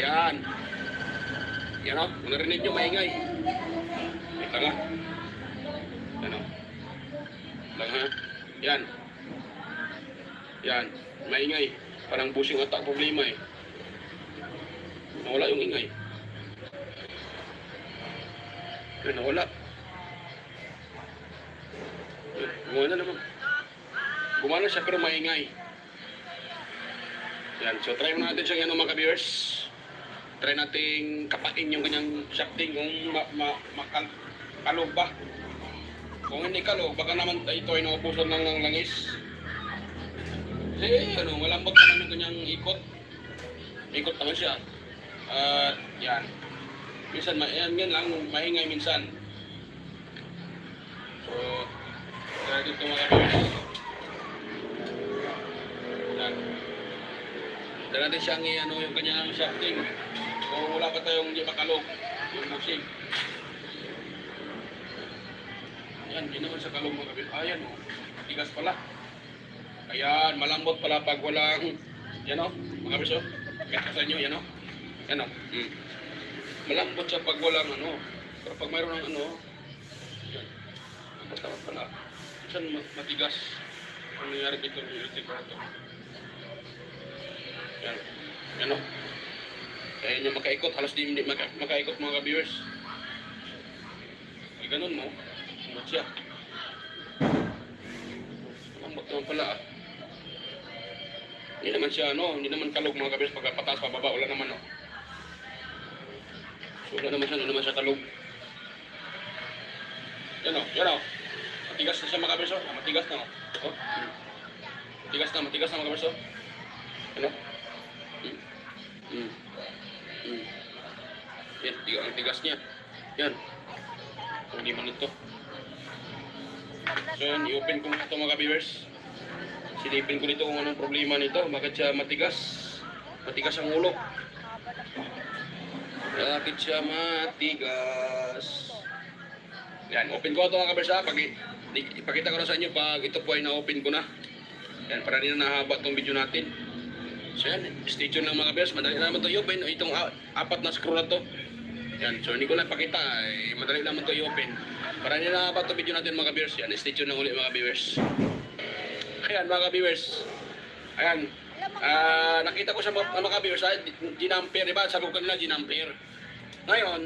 Yan. Yan o, kung narinig nyo maingay. Ito nga. Ano? Lang ha? Yan. Yan, maingay. Parang busing ata problema Nawala yung ingay. Yan, nawala. Gumana naman. Gumana siya pero maingay. Yan, so try natin siyang mga ka-viewers. Try nating kapain yung kanyang shafting kung kalog ba. Kung hindi kalog, baka naman ito ay naubusan ng langis. Kasi malambot naman yung kanyang ikot. Ikot naman siya. Yan. Minsan, yan lang, maingay minsan. So, try natin ito mga viewers. Yan. Try natin siyang yung kanyang shafting. So, wala pa tayong hindi makalog. Yung bushing. Yan, hindi naman sa kalog mga kabit. Ayan, tigas pala. Ayan, malambot pala pag walang, yan mga kabit. Kaya sa inyo, yan yan malambot siya pag walang pero pag mayroon ng yan, malambot pala. Minsan matigas. Ang nangyari dito, yung electric ito. Yan, yan kaya nyo makaikot, halos di makaikot mga viewers. Ay ganun mo, sumot siya. Malambot naman pala Hindi naman siya hindi naman kalog mga viewers pag pataas pababa, wala naman So wala naman siya kalog. Yan matigas na siya mga viewers matigas na matigas na mga viewers Yan, ang tigas niya. Yan. Hindi man ito. So yan, i-open ko ito mga viewers. Silipin ko nito kung anong problema nito. Bakit siya matigas? Matigas ang ulo. Bakit siya matigas? Yan, open ko ito mga viewers ha. Ipakita ko na sa inyo pag ito po ay na-open ko na. Yan, para rin na nahaba itong video natin. So yan, stay tuned lang mga viewers. Madali naman ito i-open. Itong apat na screw na to. Yan, so hindi ko lang pakita, madali naman ito i-open. Para nila na ba ito video natin mga viewers. Yan, stay tuned lang ulit mga viewers. Ayan mga viewers. Ayan, nakita ko sa mga viewers, G-Ampere, diba? Sabi ko kanila G-Ampere. Ngayon,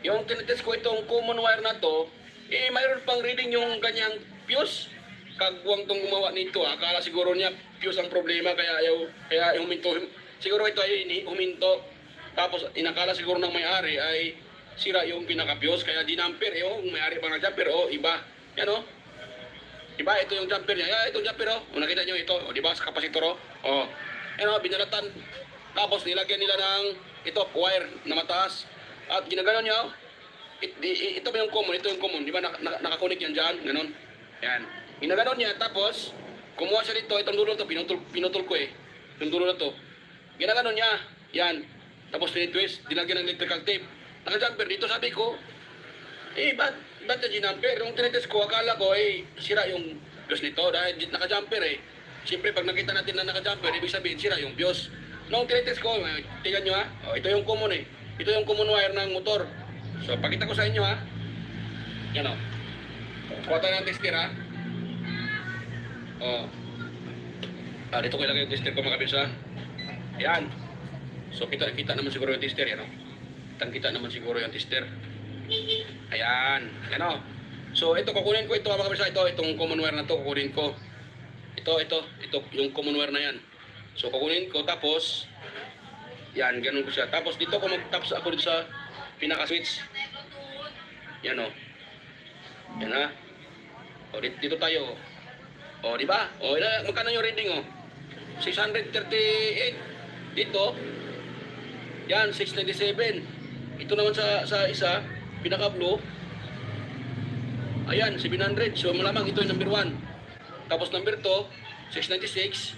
yung tinitest ko itong common wire na to, mayroon pang reading yung kanyang fuse. Kagwang tong gumawa nito, akala siguro niya fuse ang problema, kaya huminto. Siguro ito ay huminto. Tapos inakala siguro ng may-ari ay sira yung pinaka-fuse, kaya G-Ampere, yung may-ari pang jumper, iba. Yan o. Diba, ito yung jumper niya. Itong jumper nakita nyo ito, diba, sa kapasitor Yan binalatan. Tapos nilagyan nila ng ito, wire na mataas. At ginaganon niya, ito ba yung common? Ito yung common, diba, nakakunik yan dyan, ganon. Yan. Ginaganon niya, tapos kumuha siya dito, itong dulo to, pinutol ko Itong dulo na to. Ginaganon niya, yan. Tapos tinitwist, dinagyan ng electrical tape. Naka-jumper dito, sabi ko, ba't na G-Ampere? Nung tinitest ko, akala ko, sira yung fuse nito dahil naka-jumper Siyempre, pag nakita natin na naka-jumper, ibig sabihin, sira yung fuse. Nung tinitest ko, tingnan nyo ito yung common Ito yung common wire ng motor. So, pakita ko sa inyo Yan kuha tayo ng tester dito ko ilagay yung tester ko mga kabisa. Yan. So kita naman siguro yung tester, Kita naman siguro yung tester. Ayan, So ito kukunin ko ito mga kabisa, itong common wire na to kukunin ko. Ito yung common wire na yan. So kukunin ko tapos yan, ganun ko siya. Tapos dito ko mag-taps ako dito sa pinaka-switch. Yan Yan dito tayo. Di ba? Magkano yung reading 638 dito. Yan, 697. Ito naman sa isa, pinaka-blue. Ayan, 700. So, malamang ito yung number 1. Tapos number 2, 696.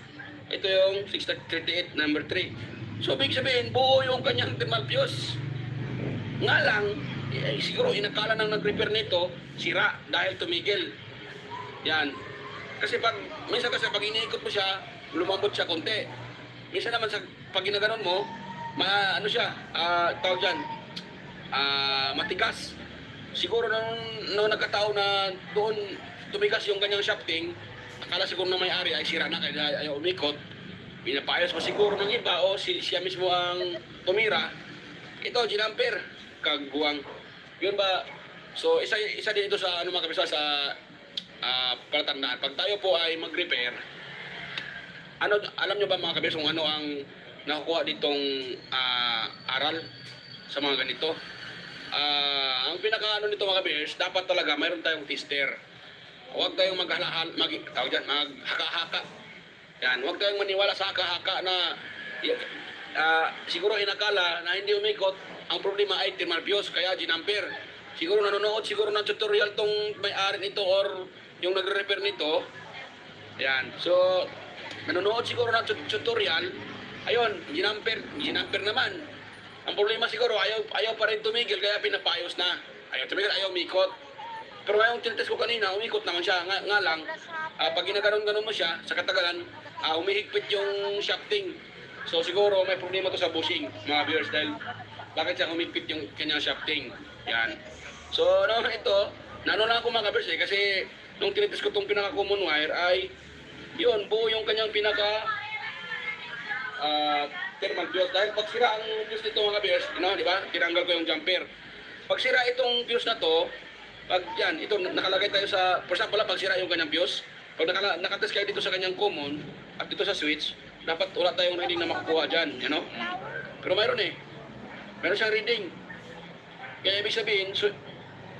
Ito yung 638, number 3. So, ibig sabihin, buo yung kanyang thermal fuse. Nga lang, siguro inakala nang nag-repair nito, sira dahil tumigil. Yan. Kasi minsan kasi pag iniikot mo siya, lumambot siya konti. Minsan naman pag ginaganon mo, tawag dyan, matigas. Siguro nung nagkataon na doon tumigas yung kanyang shafting, akala siguro na may-ari ay sira na kaya ayaw umikot. Pinapayos pa siguro ng iba siya mismo ang tumira. Ito, G-Ampere, kagwang. Yun ba? So, isa din ito sa mga kabisa sa palatandaan. Pag tayo po ay mag-repair, alam nyo ba mga kabisa kung ano ang nakukuha ditong aral sa mga ganito? Ang pinaka nito mga kabisa, dapat talaga mayroon tayong tester. Huwag tayong maghaka-haka. Yan, huwag tayong maniwala sa haka-haka na siguro inakala na hindi umikot. Ang problema ay thermal fuse, kaya G-Ampere. Siguro nanonood ng tutorial tong may-ari nito or yung nagre-repair nito. Yan. So, nanonood siguro ng tutorial. Ayun, G-Ampere naman. Ang problema siguro, ayaw pa rin tumigil, kaya pinapayos na. Ayaw tumigil, ayaw umikot. Pero ngayong tinitest ko kanina, umikot naman siya. Nga lang, pag ginaganon-ganon mo siya, sa katagalan, humihigpit yung shafting. So siguro may problema to sa bushing, mga viewers, dahil bakit siya humihigpit yung kanyang shafting. Yan. So, ito, naano lang ako mga viewers kasi nung tinitest ko itong pinaka-common wire ay, yun, buo yung kanyang thermal fuse. Dahil pag sira ang fuse nito mga viewers, di ba? Tinanggal ko yung jumper. Pag sira itong fuse na to, pag yan, ito nakalagay tayo sa, for example, pag sira yung kanyang fuse, pag nakatest kayo dito sa kanyang common at dito sa switch, dapat wala tayong reading na makukuha dyan, Pero mayroon meron siyang reading. Kaya ibig sabihin,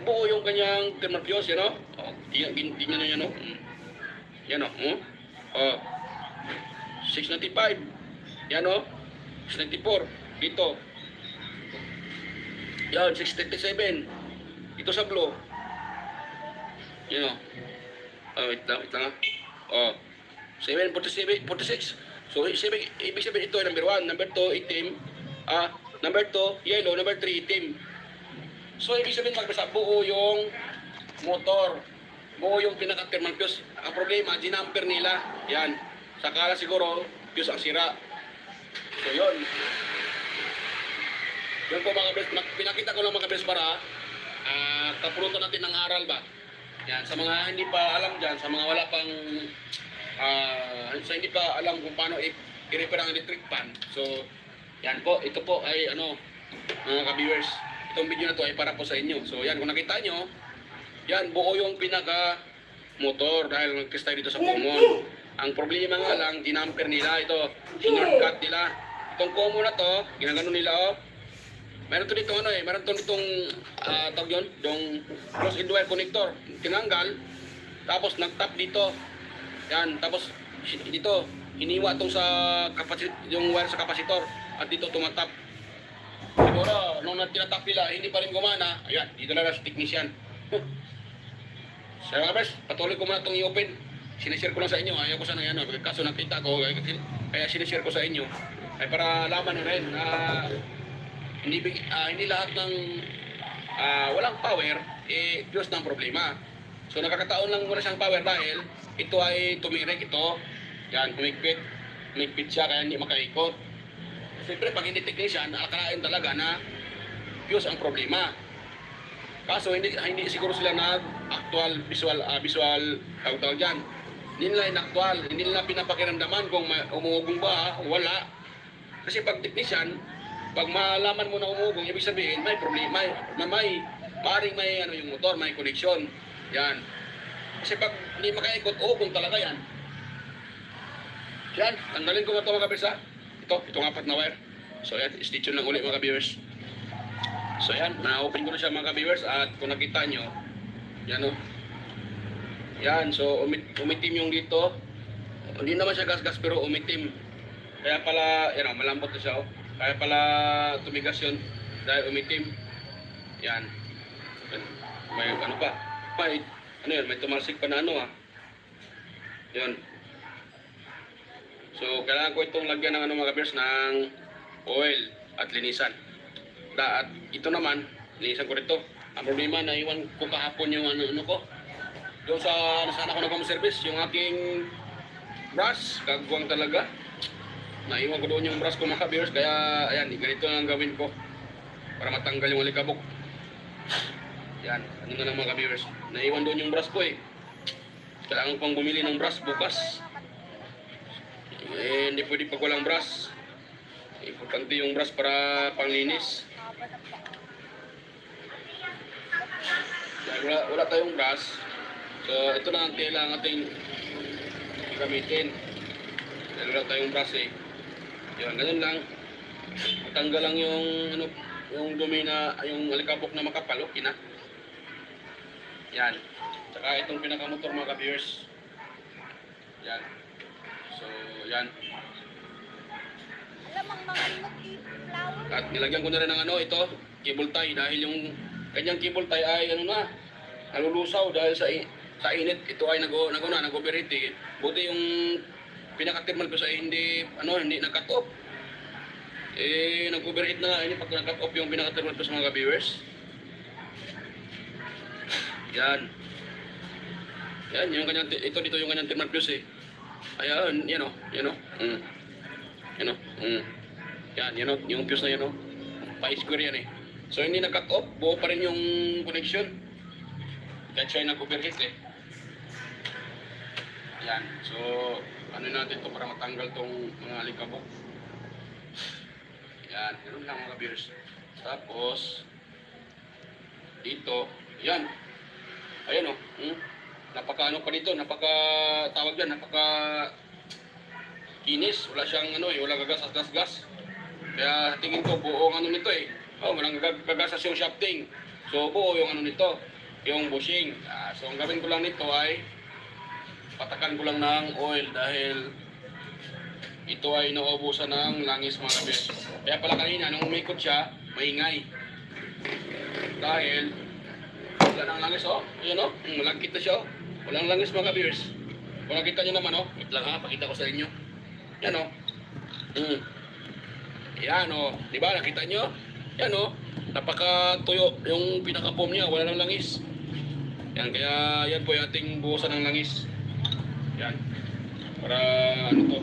buo yung kanyang thermal fuse, tingnan nyo yan, Yan, 695. Yan, 694. Dito. Yan, 637. Ito sa blue. Yun o. Wait lang ha. Oh. 747, 46. So, ibig sabihin ito ay number 1. Number 2, itim. Number 2, yellow. Number 3, itim. So, ibig sabihin magbasa, buo yung motor. Buo yung pinaka-thermal fuse. Ang problema, ginamper nila. Yan. Sakala siguro, fuse ang sira. So, yun. Yun po mga kabres. Pinakita ko lang mga kabres para kapulutan natin ng aral ba. Yan. Sa mga hindi pa alam dyan, sa mga wala pang sa hindi pa alam kung paano i-repair ang electric fan. So, yan po. Ito po ay mga ka-viewers. Itong video na to ay para po sa inyo. So yan, kung nakita nyo, yan, buo yung pinaka-motor dahil nag-test tayo dito sa common. Ang problema nga lang, dinamper nila ito, sinurtcut nila. Itong common na to, ginagano nila meron to dito meron to ditong tawag yun, yung close-in wire connector. Tinanggal, tapos nag-tap dito. Yan, tapos dito, hiniwa tong sa yung wire sa kapasitor at dito tumatap. Siguro, nung tinatap nila, hindi pa rin gumana. Ayan, dito na lang sa technician. So mga best, patuloy ko muna itong i-open. Sinishare ko lang sa inyo. Ayaw ko sana yan. Kaso nakita ko, kaya sinishare ko sa inyo. Ay para laman na rin na hindi lahat ng walang power, fuse ng problema. So nakakataon lang muna siyang power dahil ito ay tumirik ito. Yan, kumikpit siya kaya hindi makaikot. Siyempre, pag hindi technician, akalain talaga na fuse ang problema. Kaso, hindi siguro sila nag-actual visual tawag dyan. Hindi nila in-actual, hindi nila pinapakiramdaman kung umuugong ba, wala. Kasi pag technician, pag malaman mo na umuugong, ibig sabihin, may problema, maring may yung motor, may connection. Yan. Kasi pag hindi makaikot, ugong talaga yan. Yan, tanggalin ko na ito mga kabisa. Itong 4 na wire. So yan, stay tuned lang ulit mga viewers. So yan, na-open ko na siya mga viewers at kung nakita nyo, yan o. Yan, so umitim yung dito. Hindi naman siya gas-gas pero umitim. Kaya pala, yan o, malambot na siya o. Kaya pala tumigas yun dahil umitim. Yan. May ano pa. May tumalsik pa na Yan. So, kailangan ko itong lagyan ng mga viewers ng oil at linisan. At ito naman, linisan ko rito. Ang problema, naiwan ko kahapon yung ko. Doon sa nasaan ako nagpang-service, yung aking brush, kagwang talaga. Naiwan ko doon yung brush ko mga viewers, kaya ayan, ganito lang gawin ko para matanggal yung alikabok. Yan, ano na lang mga viewers. Naiwan doon yung brush ko Kailangan pang bumili ng brush bukas. Hindi pwede pag walang brush. Importante yung brush para panglinis. Dahil wala tayong brush, so ito na ang kailangan natin gamitin. Dahil wala tayong brush Yan, ganun lang. Matanggal lang yung dumi na, yung alikabok na makapal, okay na. Yan. Tsaka itong pinakamotor mga ka-viewers. Yan. So, yan. Alam ang mga flower. At nilagyan ko na rin ng ito, cable tie. Dahil yung kanyang cable tie ay nalulusaw dahil sa init. Ito ay nag-overheat Buti yung pinaka-thermal ko sa hindi nag-cut off. Nag-overheat na pag nag-cut off yung pinaka-thermal ko sa mga viewers. Yan. Yan, yung kanyang, dito yung kanyang thermal fuse Ayan, yan o. Yan, yung fuse na yan o. Pa-square yan So, hindi na-cut off. Buo pa rin yung connection. Kahit siya nag-overheat Yan. So, ano natin to para matanggal tong mga alikabok. Yan. Ganun lang mga viewers. Tapos, dito, yan. Ayan o. Napaka pa dito, tawag dyan, kinis, wala siyang wala gagas. Kaya tingin ko buong nito walang gagasas yung shafting. So buo yung nito, yung bushing. So ang gawin ko lang nito ay patakan ko lang ng oil dahil ito ay nauubusan ng langis mga kabis. Kaya pala kanina nung umikot siya, maingay. Dahil, wala nang langis, oh. Ayan, oh. Malagkit na siya, oh. Walang langis, mga ka-viewers. Kung nakita nyo naman, oh. Wait lang, ha. Pakita ko sa inyo. Yan, oh. Yan, oh. Diba, nakita nyo? Yan, oh. Napaka-tuyo yung pinaka-foam niya. Wala nang langis. Yan, kaya yan po yung ating buhusan ng langis. Yan. Para, ano to.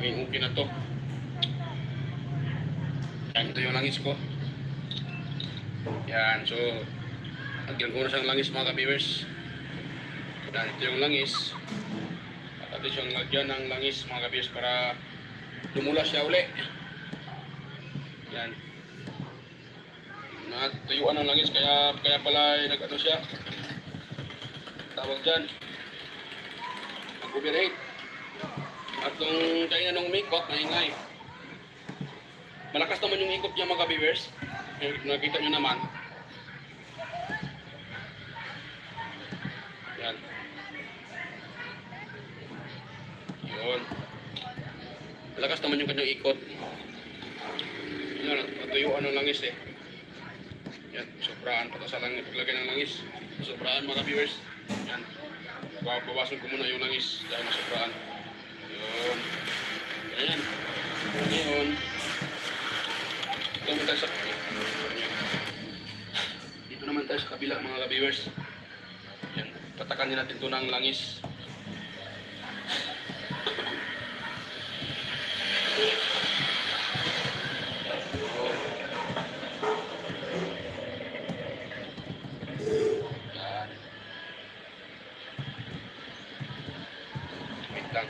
Maging okay na to. Yan, ito yung langis ko. Yan, so lagyan ko na siyang langis, mga ka-viewers. Yan, ito yung langis. At ito siyang lagyan ng langis, mga ka-viewers, para lumula siya uli. Yan. Natuyuan ng langis, kaya pala nag-ano siya. Tawag dyan, mag-overheat. At nung kaya nung umikot, maingay. Malakas naman yung ikot niya, mga ka-viewers. Nakita nyo naman. Yan. Yun. Malakas naman yung kanyang ikot. Yan, natuyuan ng langis eh. Yan, sobraan pata sa langis. Paglagay ng langis, sobraan, mga viewers. Yan. Bawasan ko muna yung langis dahil sobraan. Yun. Yan. Ngayon, dito naman tayo sa kabila, mga ka-viewers. Yan, patakan din natin ito ng langis. Yan. Wait lang.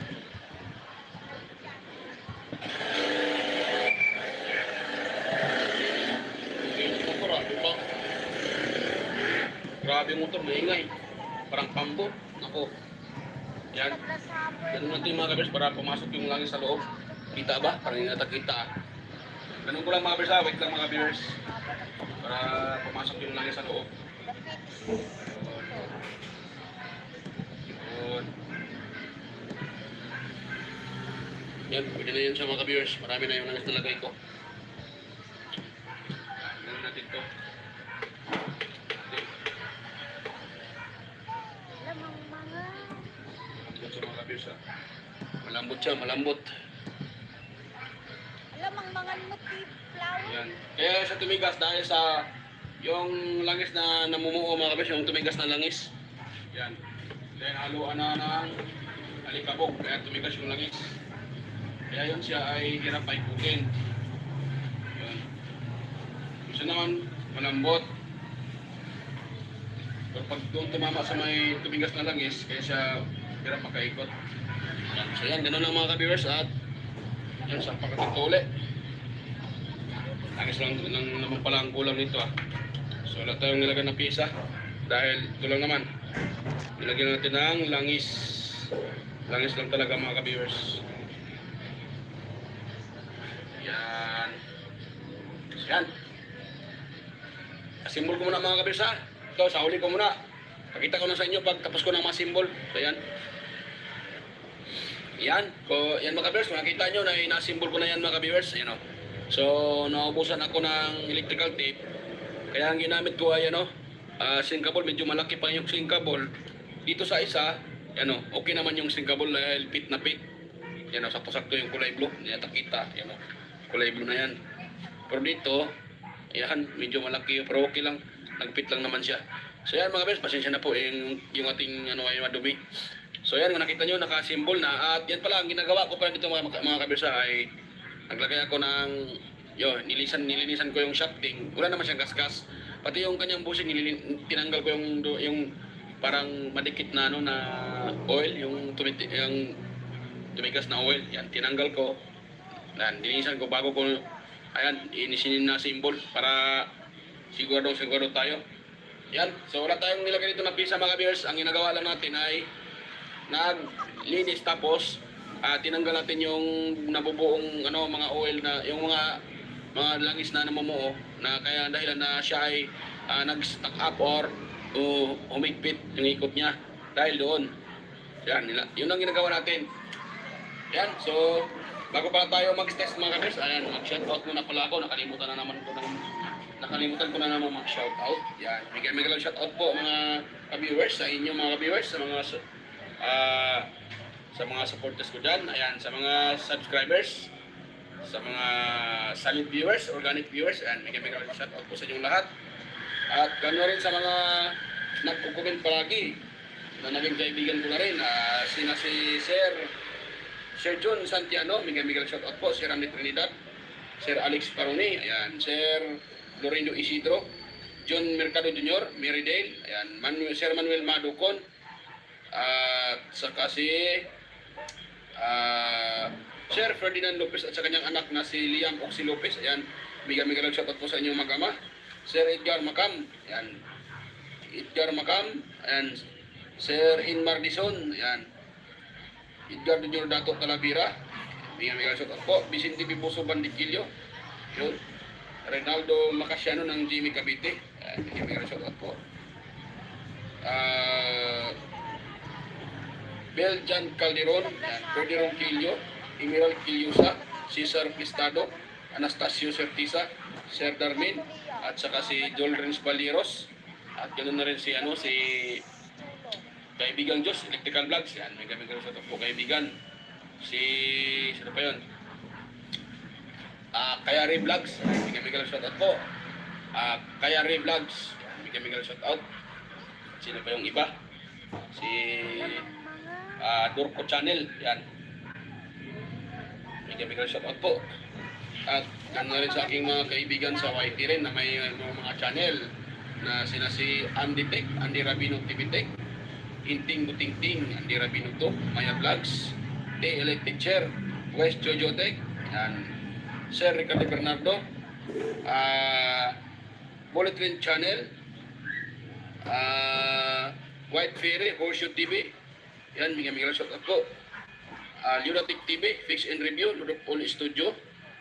Grabe yung motor, maingay. Parang pambo. Ako. Yan. Ganun natin yung mga kabers para pumasok yung langis sa loob. Kita ba? Parang hindi natin kita. Ganun ko lang, mga kabers, ha? Wait lang, mga kabers. Para pumasok yung langis sa loob. Yun. Yan, pwede na yun siya, mga kabers. Marami na yung langis na lagay ko. Ganun natin to. Malambot siya, malambot. Alam, mga motif flower. Yan. Kaya sa tumigas dahil sa yung langis na namumuo, mga kabis, yung tumigas na langis. Yan. Then haluan na ng alikabok, kaya tumigas yung langis. Kaya yun siya ay hirap paikutin. Yan. Gusto naman malambot. Pero pag doon tumama sa may tumigas na langis, kaya siya hirap makaikot. Yan. So yan, ganoon lang, mga ka-viewers, at yan, sampak natin ito uli. Langis lang naman pala ang kulang nito, ah. So wala tayong nilagyan ng pisa dahil ito lang naman. Nilagyan natin ng langis. Langis lang talaga, mga ka-viewers. Yan. So yan. Asimbol ko muna, mga ka-viewers, ha. Ito, sa huli ko muna. Pakita ko na sa inyo pag tapos ko ng mga simbol. So yan. Yan, yan, mga ka-viewers, makikita nyo na inasimbol ko na yan, mga ka-viewers. Ayan, o. So naubusan ako ng electrical tape. Kaya ang ginamit ko ay sinkable. Medyo malaki pa yung sinkable. Dito sa isa, yan, okay naman yung sinkable dahil fit na fit. Yan, sakto-sakto yung kulay blue. Yan, kita, yan, kulay blue na yan. Pero dito, yan, medyo malaki, pero okay lang. Nag-fit lang naman siya. So yan, mga ka-viewers, pasensya na po yung ating ay madumi. So yan, kung nakita nyo, naka-symbol na. At yan pala, ang ginagawa ko pala dito, mga kabirsa, ay naglagay ako ng, nilinisan ko yung shafting. Wala naman siyang gasgas. Pati yung kanyang bushing, tinanggal ko yung parang madikit na, na oil, yung tumigas na oil. Yan, tinanggal ko. Yan, nilinisan ko bago ko, ayan, inisinin na symbol para siguro tayo. Yan, so wala tayong nilagay dito na pisa, mga kabirsa. Ang ginagawa lang natin ay naglinis, tapos tinanggal natin yung nabubuong mga oil na yung mga langis na namumuo, na kaya dahilan na siya ay nag-stack up or humigpit yung ikot niya dahil doon. Yan, yun ang ginagawa natin. Yan, so bago pa tayo mag-test, mga kabers, ayan, mag-shoutout muna pala ako, nakalimutan na naman ko ng nakalimutan ko na naman mag-shoutout. Yan, bigyan shoutout po mga ka-viewers, sa inyo mga ka-viewers, sa mga supporters ko dyan, ayan, sa mga subscribers, sa mga silent viewers, organic viewers, ayan, bigyan shoutout po sa inyong lahat. At gano'n rin sa mga nagko-comment palagi na naging kaibigan ko na rin, si Sir John Santiano, bigyan shoutout po, Sir Randy Trinidad, Sir Alex Paroni, ayan, Sir Loreno Isidro, John Mercado Jr., Merydale, ayan, Sir Manuel Madukon, at saka si Sir Ferdinand Lopez at sa kanyang anak na si Liam Oxy Lopez, ayan, bigyan shoutout po sa inyong mag-ama, Sir Edgar Macam, ayan, ayan, Sir Inmar Dison, ayan, Edgar Jr. Dato Talavera, bigyan shoutout po, Vicente Pibuso Bandikilyo, yun, Reynaldo Macasiano ng Jimmy Cavite, bigyan shoutout po. Beljan Calderon, Ferdinand Quillo, Emerald Quillosa, Cesar Cristado, Anastasio Certisa, Sir Darmin, at saka si Joel Renz Baliros, at ganoon na rin si Kaibigang Diyos, Electrical Vlogs, yan, may shoutout po kaibigan. Sino pa yun? Kayari Vlogs, bigyan shoutout po. Kayari Vlogs, bigyan shoutout. Sino pa yung iba? Si Durko Channel, yan. Bigyan shoutout po. At ganoon rin sa aking mga kaibigan sa YT rin na may mga channel na sina si Andy Tech, Andy Rabino TV Tech, Inting Butingting, Andy Rabino to, Maya Vlogs, The Electric Chair, West Jojo Tech, yan. Sir Ricardo Bernardo, Bullet Train Channel, White Fairy, Horseshoe TV, yan, bigyan shoutout po. Lunatic TV, Fix and Review, Ludopol Studio,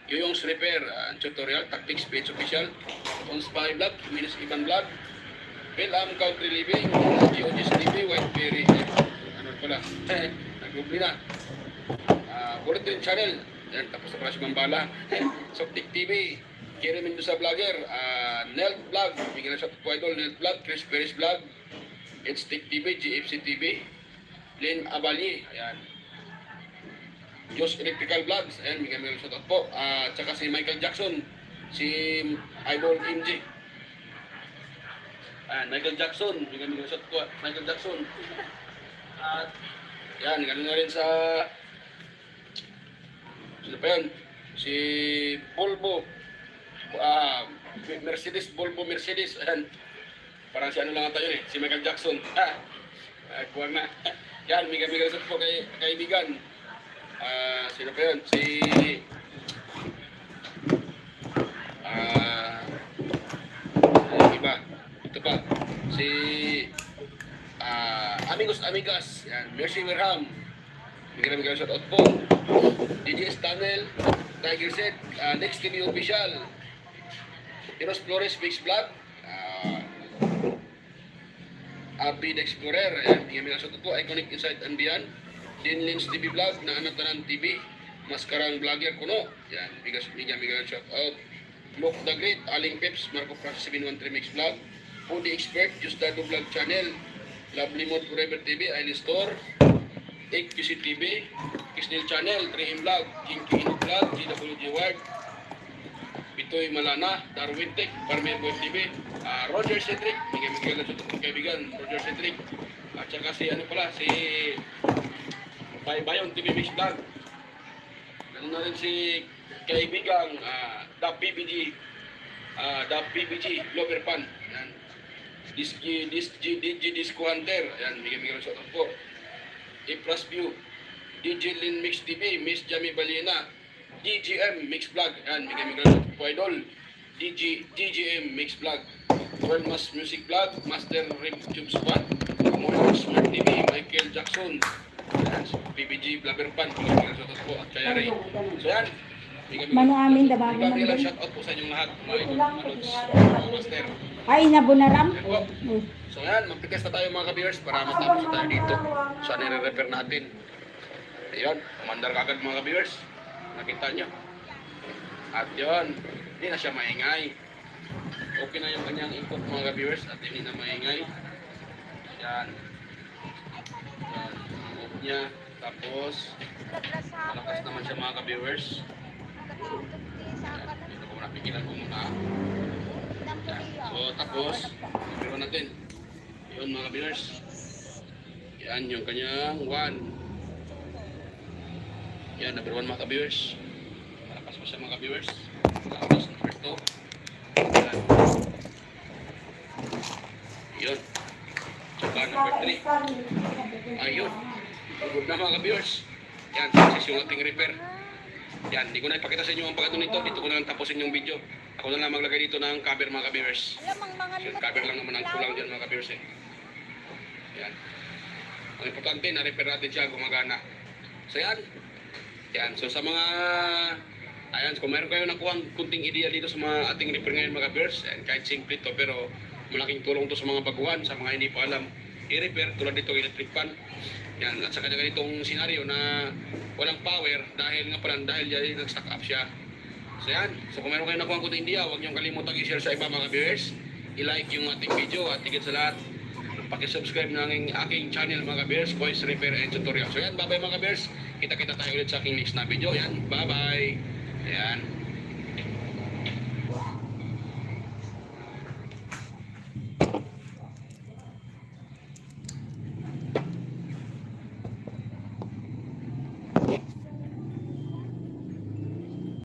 Yoyong's Repair, Tutorial, Tactics Page Official, On Spy Vlog, Minas Iban Vlog, Philam Country Living, GOG's TV, White Fairy, ano pala, nag-google na. Bullet Train Channel, yan, tapos na pala si Mambala, Soptic TV, Kerry Mendoza Vlogger, Nelt Vlog, bigyan shoutout po idol, Nelt Vlog, Chris Perez Vlog, Edstick TV, GFC TV, Lynn Abali, ayan. Diyos Electrical Vlogs, ayan, bigyan shoutout po. Tsaka si Michael Jackson, si Idol MJ. Ayan, Michael Jackson, bigyan shoutout po, Michael Jackson. At, yan, ganoon na rin sa, sino pa yun? Si Volvo, Mercedes, ayan. Parang si ano lang tayo eh, si Michael Jackson. Kuwag na. Yan, bigyan shoutout po kay kaibigan. Sino pa yun? Si iba. Ito pa. Si Amigas. Yan. Mercy Werham. Bigyan shoutout po. DJS Tunnel. Tiger Set. Next TV Official. Eros Flores Mix Vlog. Abid Explorer. Ayan. Bigyan shoutout po. Iconic Inside and Beyond. Lins TV Vlog, na Anatanan TV, Maskarang Vlogger Kuno, yan, bigyan shout out. Look the Great, Aling Peps, Marco Francis 713 Mix Vlog, Foodie Expert, Justado Vlog Channel, Lovely Mode Forever TV, Island Store, AQC TV, Kisnil Channel, 3M Vlog, King Kino Vlog, GWG Ward, Bitoy Malana, Darwin Tech, Parmer Boy TV, Roger Cedric, bigyan shout out po kaibigan, Roger Cedric, at saka si si Bayong TV Mix Vlog. Ganun na rin si kaibigang PBG Lover Pan. Yan. DJ Disco Hunter. Yan, bigyan shout out po. A-Plus View, DJ Lin Mix TV, Miss Jamie Balina, DGM Mix Vlog. Yan, bigyan shout out po idol. DGM Mix Vlog. World Mass Music Vlog, Master Rig Tube Squad, Moyo Smart TV, Michael Jackson. Yan, PBG Vlogger Pan, bigyan shoutout po at kaya rin. So yan, Mano amin, dabago man bigyan din. shoutout po sa inyong lahat, mga idol, mga master. Ay, nabunaram. Yan po. So yan, magpikas na tayo mga ka-viewers para matapos na tayo dito sa nire-repair natin. Ayun, kumandar kagad mga ka-viewers, nakita nyo. At yun, hindi na siya maingay. okay na yung kanyang input mga ka-viewers at hindi na maingay. Yan. Yan. Off niya. Tapos, malakas naman siya mga ka-viewers. Nagkatugtog sa kanan. Dito ko muna, pigilan ko muna. Ng Korea. So, tapos, pero natin. Yun mga ka-viewers. Yan yung kanyang 1. Yan, number 1 mga ka-viewers. Malakas pa siya mga ka-viewers. Tapos, number 2. Yan. Yun. Tsaka number 3. Ayun. Good na mga ka-viewers. Yan, success yung ating repair. Yan, hindi ko na ipakita sa inyo ang pagkano nito. Dito ko na lang tapusin yung video. Ako na lang maglagay dito ng cover mga ka-viewers. Alam ang mga Yung cover lang naman ang kulang dyan mga ka-viewers eh. Yan. Ang importante, na-repair natin siya, gumagana. So yan. Yan, so sa mga... Ayan, kung meron kayo nakuha kunting idea dito sa mga ating repair ngayon mga ka-viewers, kahit simple to pero malaking tulong to sa mga baguhan, sa mga hindi pa alam i-repair, tulad dito electric fan. Yan, at saka ganitong senaryo na walang power dahil nga pala dahil dyan nag-stack up siya. So yan, so kung meron kayo nakuha kunting idea, huwag niyong kalimutang i-share sa iba mga viewers, i-like yung ating video at higit sa lahat, pakisubscribe ng aking channel mga viewers, Voice Repair and Tutorial. So yan, bye bye mga viewers, kita-kita tayo ulit sa aking next na video. Yan, bye bye. Yan.